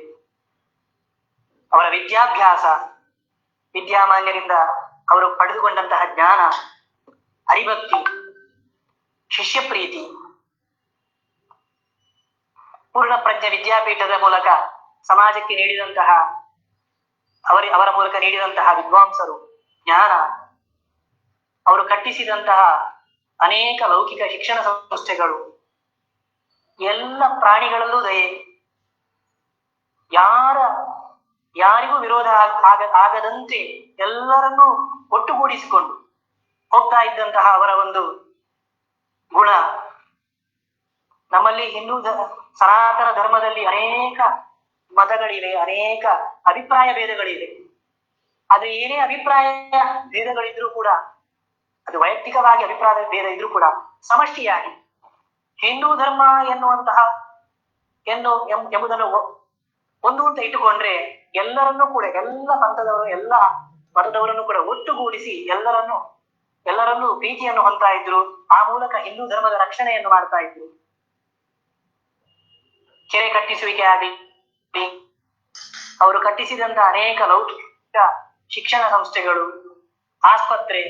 ಅವರ ವಿದ್ಯಾಮಾನ್ಯರಿಂದ ಅವರು ಪಡೆದುಕೊಂಡಂತಹ ಜ್ಞಾನ, ಹರಿಭಕ್ತಿ, ಶಿಷ್ಯ ಪ್ರೀತಿ, ಪೂರ್ಣಪ್ರಜ್ಞ ವಿದ್ಯಾಪೀಠದ ಮೂಲಕ ಸಮಾಜಕ್ಕೆ ನೀಡಿದಂತಹ ಅವರ ಮೂಲಕ ನೀಡಿದಂತಹ ವಿದ್ವಾಂಸರು, ಜ್ಞಾನ, ಅವರು ಕಟ್ಟಿಸಿದಂತಹ ಅನೇಕ ಲೌಕಿಕ ಶಿಕ್ಷಣ ಸಂಸ್ಥೆಗಳು, ಎಲ್ಲ ಪ್ರಾಣಿಗಳಲ್ಲೂ ದಯೆ, ಯಾರಿಗೂ ವಿರೋಧ ಆಗದಂತೆ ಎಲ್ಲರನ್ನೂ ಒಟ್ಟುಗೂಡಿಸಿಕೊಂಡು ಹೋಗ್ತಾ ಇದ್ದಂತಹ ಅವರ ಒಂದು ಗುಣ ನಮ್ಮಲ್ಲಿ ಸನಾತನ ಧರ್ಮದಲ್ಲಿ ಅನೇಕ ಮತಗಳಿವೆ, ಅನೇಕ ಅಭಿಪ್ರಾಯ ಭೇದಗಳಿವೆ. ಆದ್ರೆ ಏನೇ ಅಭಿಪ್ರಾಯ ಭೇದಗಳಿದ್ರೂ ಕೂಡ, ಅದು ವೈಯಕ್ತಿಕವಾಗಿ ಅಭಿಪ್ರಾಯ ಭೇದ ಇದ್ರೂ ಕೂಡ ಸಮಷ್ಟಿಯಾಗಿ ಹಿಂದೂ ಧರ್ಮ ಎನ್ನುವಂತಹ ಎಂಬುದನ್ನು ಒಂದು ಅಂತ ಇಟ್ಟುಕೊಂಡ್ರೆ ಎಲ್ಲರನ್ನೂ ಕೂಡ, ಎಲ್ಲ ಪಂಥದವರು, ಎಲ್ಲ ಮತದವರನ್ನು ಕೂಡ ಒಟ್ಟುಗೂಡಿಸಿ ಎಲ್ಲರನ್ನೂ ಪ್ರೀತಿಯನ್ನು ಹೊಂದ್ತಾ ಇದ್ರು. ಆ ಮೂಲಕ ಹಿಂದೂ ಧರ್ಮದ ರಕ್ಷಣೆಯನ್ನು ಮಾಡ್ತಾ ಇದ್ರು. ಕೆರೆ ಕಟ್ಟಿಸುವಿಕೆ ಆಗಲಿ, ಅವರು ಕಟ್ಟಿಸಿದಂತ ಅನೇಕ ಲೌಕಿಕ ಶಿಕ್ಷಣ ಸಂಸ್ಥೆಗಳು, ಆಸ್ಪತ್ರೆ,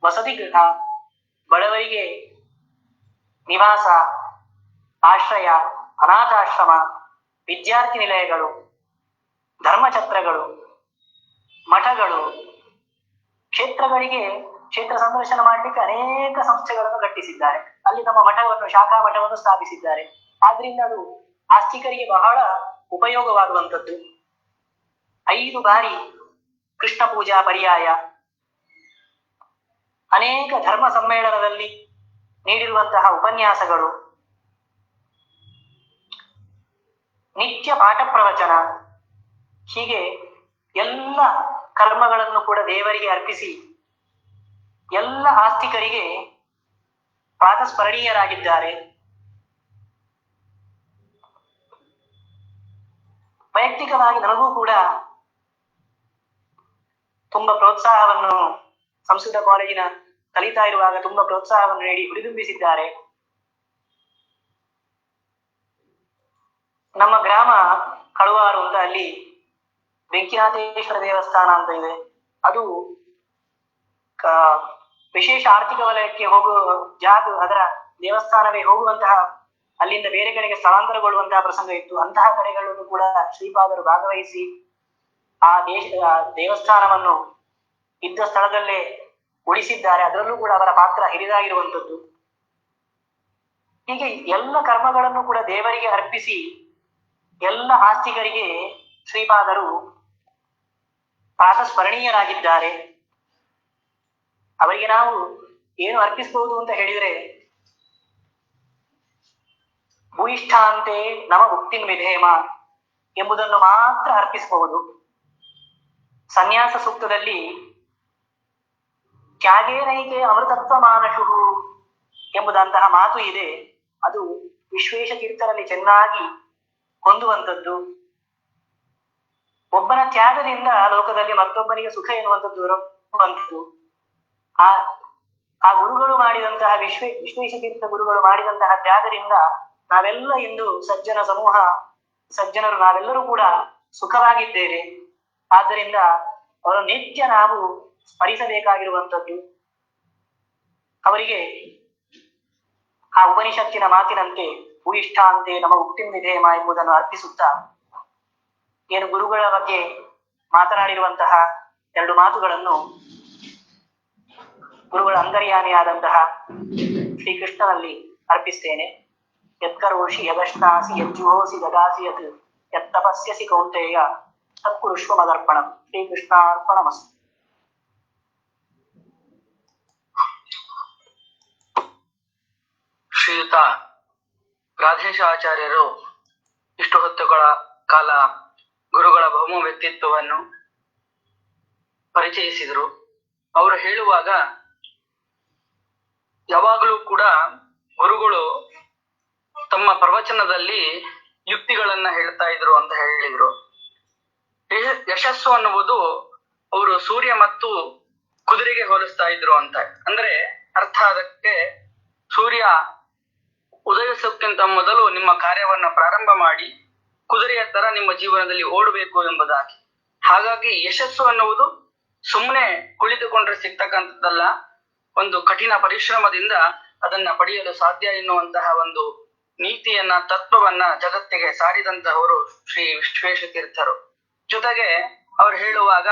ವಸತಿ ಗೃಹ, ಬಡವರಿಗೆ ನಿವಾಸ, ಆಶ್ರಯ, ಅನಾಥಾಶ್ರಮ, ವಿದ್ಯಾರ್ಥಿ ನಿಲಯಗಳು, ಧರ್ಮಛತ್ರಗಳು, ಮಠಗಳು, ಕ್ಷೇತ್ರ ಸಂದರ್ಶನ ಮಾಡಲಿಕ್ಕೆ ಅನೇಕ ಸಂಸ್ಥೆಗಳನ್ನು ಕಟ್ಟಿಸಿದ್ದಾರೆ. ಅಲ್ಲಿ ನಮ್ಮ ಮಠವನ್ನು, ಶಾಖಾ ಮಠವನ್ನು ಸ್ಥಾಪಿಸಿದ್ದಾರೆ. ಆದ್ರಿಂದ ಅದು ಆಸ್ತಿಕರಿಗೆ ಬಹಳ ಉಪಯೋಗವಾಗುವಂಥದ್ದು. 5 ಬಾರಿ ಕೃಷ್ಣ ಪೂಜಾ ಪರ್ಯಾಯ, ಅನೇಕ ಧರ್ಮ ಸಮ್ಮೇಳನದಲ್ಲಿ ನೀಡಿರುವಂತಹ ಉಪನ್ಯಾಸಗಳು, ನಿತ್ಯ ಪಾಠ ಪ್ರವಚನ, ಹೀಗೆ ಎಲ್ಲ ಕರ್ಮಗಳನ್ನು ಕೂಡ ದೇವರಿಗೆ ಅರ್ಪಿಸಿ ಎಲ್ಲ ಆಸ್ತಿಕರಿಗೆ ಪ್ರಾತಸ್ಮರಣೀಯರಾಗಿದ್ದಾರೆ. ವೈಯಕ್ತಿಕವಾಗಿ ನನಗೂ ಕೂಡ ತುಂಬಾ ಪ್ರೋತ್ಸಾಹವನ್ನು, ಸಂಸ್ಕೃತ ಕಾಲೇಜಿನ ಕಲಿತಾ ಇರುವಾಗ ತುಂಬಾ ಪ್ರೋತ್ಸಾಹವನ್ನು ನೀಡಿ ಹುರಿದುಂಬಿಸಿದ್ದಾರೆ. ನಮ್ಮ ಗ್ರಾಮ ಕಳುವಾರು ಅಂತ, ಅಲ್ಲಿ ವೆಂಕಿನಾಥೇಶ್ವರ ದೇವಸ್ಥಾನ ಅಂತ ಇದೆ. ಅದು ವಿಶೇಷ ಆರ್ಥಿಕ ವಲಯಕ್ಕೆ ಅದರ ದೇವಸ್ಥಾನವೇ ಹೋಗುವಂತಹ, ಅಲ್ಲಿಂದ ಬೇರೆ ಕಡೆಗೆ ಸ್ಥಳಾಂತರಗೊಳ್ಳುವಂತಹ ಪ್ರಸಂಗ ಇತ್ತು. ಅಂತಹ ಕಡೆಗಳನ್ನು ಕೂಡ ಶ್ರೀಪಾದರು ಭಾಗವಹಿಸಿ ಆ ದೇವಸ್ಥಾನವನ್ನು ಇದ್ದ ಸ್ಥಳದಲ್ಲೇ ಉಳಿಸಿದ್ದಾರೆ. ಅದರಲ್ಲೂ ಕೂಡ ಅವರ ಪಾತ್ರ ಹಿರಿದಾಗಿರುವಂಥದ್ದು. ಹೀಗೆ ಎಲ್ಲ ಕರ್ಮಗಳನ್ನು ಕೂಡ ದೇವರಿಗೆ ಅರ್ಪಿಸಿ ಎಲ್ಲ ಆಸ್ತಿಕರಿಗೆ ಶ್ರೀಪಾದರು ಪ್ರಾತಸ್ಮರಣೀಯರಾಗಿದ್ದಾರೆ. ಅವರಿಗೆ ನಾವು ಏನು ಅರ್ಪಿಸಬಹುದು ಅಂತ ಹೇಳಿದ್ರೆ, ಭೂಯಿಷ್ಠಾಂತೆ ನಮ ಮುಕ್ತಿಂ ವಿಧೇಮ ಎಂಬುದನ್ನು ಮಾತ್ರ ಅರ್ಪಿಸಬಹುದು. ಸನ್ಯಾಸ ಸೂಕ್ತದಲ್ಲಿ ತ್ಯಾಗೇನೈಕೆ ಅಮೃತತ್ವ ಮಾನಶು ಎಂಬುದಂತಹ ಮಾತು ಇದೆ. ಅದು ವಿಶ್ವೇಶ ತೀರ್ಥರಲ್ಲಿ ಚೆನ್ನಾಗಿ ಹೊಂದುವಂಥದ್ದು. ಒಬ್ಬನ ತ್ಯಾಗದಿಂದ ಲೋಕದಲ್ಲಿ ಮತ್ತೊಬ್ಬನಿಗೆ ಸುಖ ಎನ್ನುವಂಥದ್ದು ಇರುವಂಥದ್ದು. ಆ ಗುರುಗಳು ಮಾಡಿದಂತಹ ವಿಶ್ವೇಶ ತೀರ್ಥ ಗುರುಗಳು ಮಾಡಿದಂತಹ ತ್ಯಾಗದಿಂದ ನಾವೆಲ್ಲ ಇಂದು ಸಜ್ಜನರು ನಾವೆಲ್ಲರೂ ಕೂಡ ಸುಖವಾಗಿದ್ದೇವೆ. ಆದ್ದರಿಂದ ಅವರು ನಿತ್ಯ ನಾವು ಸ್ಮರಿಸಬೇಕಾಗಿರುವಂಥದ್ದು. ಅವರಿಗೆ ಆ ಉಪನಿಷತ್ತಿನ ಮಾತಿನಂತೆ ಭೂಯಿಷ್ಠಾಂತೆ ನಮ್ಮ ಮುಕ್ತಿಂ ವಿಧೇಮ ಎಂಬುದನ್ನು ಅರ್ಪಿಸುತ್ತಾ, ಏನು ಗುರುಗಳ ಬಗ್ಗೆ ಮಾತನಾಡಿರುವಂತಹ 2 ಮಾತುಗಳನ್ನು ಗುರುಗಳ ಅಂತರ್ಯಾಮಿಯಾದಂತಹ ಶ್ರೀಕೃಷ್ಣನಲ್ಲಿ ಅರ್ಪಿಸ್ತೇನೆ. ಯತ್ಕರೋಷಿ ಯದಶ್ನಾಸಿ ಯಜ್ಜುಹೋಸಿ ದದಾಸಿ ಯತ್ ಯತ್ತಪಸ್ಯಸಿ ಕೌಂತೆಯ ತತ್ಕುರುಷ್ವ ಮದರ್ಪಣಂ. ಶ್ರೀಕೃಷ್ಣಾರ್ಪಣಮಸ್ತು. ಶ್ರೀಯುತ ರಾಧೇಶ ಆಚಾರ್ಯರು ಇಷ್ಟು ಹೊತ್ತುಗಳ ಕಾಲ ಗುರುಗಳ ಬಹುಮ ವ್ಯಕ್ತಿತ್ವವನ್ನು ಪರಿಚಯಿಸಿದರು. ಅವರು ಹೇಳುವಾಗ ಯಾವಾಗಲೂ ಕೂಡ ಗುರುಗಳು ತಮ್ಮ ಪ್ರವಚನದಲ್ಲಿ ಯುಕ್ತಿಗಳನ್ನ ಹೇಳ್ತಾ ಇದ್ರು ಅಂತ ಹೇಳಿದ್ರು. ಯಶಸ್ಸು ಅನ್ನುವುದು ಅವರು ಸೂರ್ಯ ಮತ್ತು ಕುದುರೆಗೆ ಹೋಲಿಸ್ತಾ ಇದ್ರು ಅಂತ. ಅಂದ್ರೆ ಅರ್ಥ ಅದಕ್ಕೆ, ಸೂರ್ಯ ಉದಯಿಸೋಕ್ಕಿಂತ ಮೊದಲು ನಿಮ್ಮ ಕಾರ್ಯವನ್ನ ಪ್ರಾರಂಭ ಮಾಡಿ ಕುದುರೆಯ ತರ ನಿಮ್ಮ ಜೀವನದಲ್ಲಿ ಓಡಬೇಕು ಎಂಬುದಾಗಿ. ಹಾಗಾಗಿ ಯಶಸ್ಸು ಅನ್ನುವುದು ಸುಮ್ಮನೆ ಕುಳಿತುಕೊಂಡ್ರೆ ಸಿಗ್ತಕ್ಕಂಥದ್ದಲ್ಲ, ಒಂದು ಕಠಿಣ ಪರಿಶ್ರಮದಿಂದ ಅದನ್ನ ಪಡೆಯಲು ಸಾಧ್ಯ ಎನ್ನುವಂತಹ ಒಂದು ನೀತಿಯನ್ನ, ತತ್ವವನ್ನ ಜಗತ್ತಿಗೆ ಸಾರಿದಂತಹವರು ಶ್ರೀ ವಿಶ್ವೇಶ ತೀರ್ಥರು. ಜೊತೆಗೆ ಅವರು ಹೇಳುವಾಗ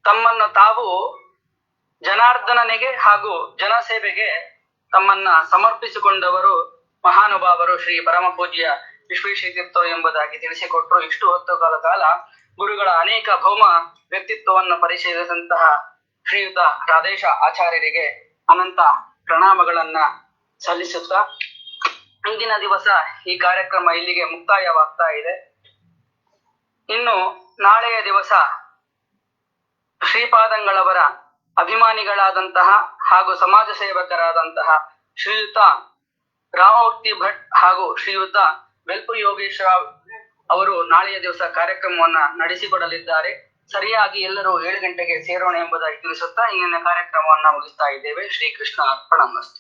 ತಮ್ಮನ್ನು ತಾವು ಜನಾರ್ದನನಿಗೆ ಹಾಗೂ ಜನಸೇವೆಗೆ ತಮ್ಮನ್ನ ಸಮರ್ಪಿಸಿಕೊಂಡವರು ಮಹಾನುಭಾವರು ಶ್ರೀ ಪರಮ ಪೂಜ್ಯ ವಿಶ್ವೇಶತೀರ್ಥರು ಎಂಬುದಾಗಿ ತಿಳಿಸಿಕೊಟ್ರು. ಇಷ್ಟು ಹೊತ್ತು ಕಾಲ ಗುರುಗಳ ಅನೇಕ ಭೌಮ ವ್ಯಕ್ತಿತ್ವವನ್ನು ಪರಿಶೀಲಿಸಿದಂತಹ ಶ್ರೀಯುತ ರಾಧೇಶ ಆಚಾರ್ಯರಿಗೆ ಅನಂತ ಪ್ರಣಾಮಗಳನ್ನ ಸಲ್ಲಿಸುತ್ತಾ ಇಂದಿನ ದಿವಸ ಈ ಕಾರ್ಯಕ್ರಮ ಇಲ್ಲಿಗೆ ಮುಕ್ತಾಯವಾಗ್ತಾ ಇದೆ. ಇನ್ನು ನಾಳೆಯ ದಿವಸ ಶ್ರೀಪಾದಂಗಳವರ ಅಭಿಮಾನಿಗಳಾದಂತಹ ಹಾಗೂ ಸಮಾಜ ಸೇವಕರಾದಂತಹ ಶ್ರೀಯುತ ರಾಮಮೂರ್ತಿ ಭಟ್ ಹಾಗೂ ಶ್ರೀಯುತ ವೆಲ್ಪು ಯೋಗೇಶ್ ರಾವ್ ಅವರು ನಾಳೆಯ ದಿವಸ ಕಾರ್ಯಕ್ರಮವನ್ನ ನಡೆಸಿಕೊಡಲಿದ್ದಾರೆ. ಸರಿಯಾಗಿ ಎಲ್ಲರೂ 7 ಗಂಟೆಗೆ ಸೇರೋಣ ಎಂಬುದಾಗಿ ತಿಳಿಸುತ್ತಾ ಇಂದಿನ ಕಾರ್ಯಕ್ರಮವನ್ನ ಮುಗಿಸ್ತಾ ಇದ್ದೇವೆ. ಶ್ರೀಕೃಷ್ಣ ಅರ್ಪಣಮಸ್ತು.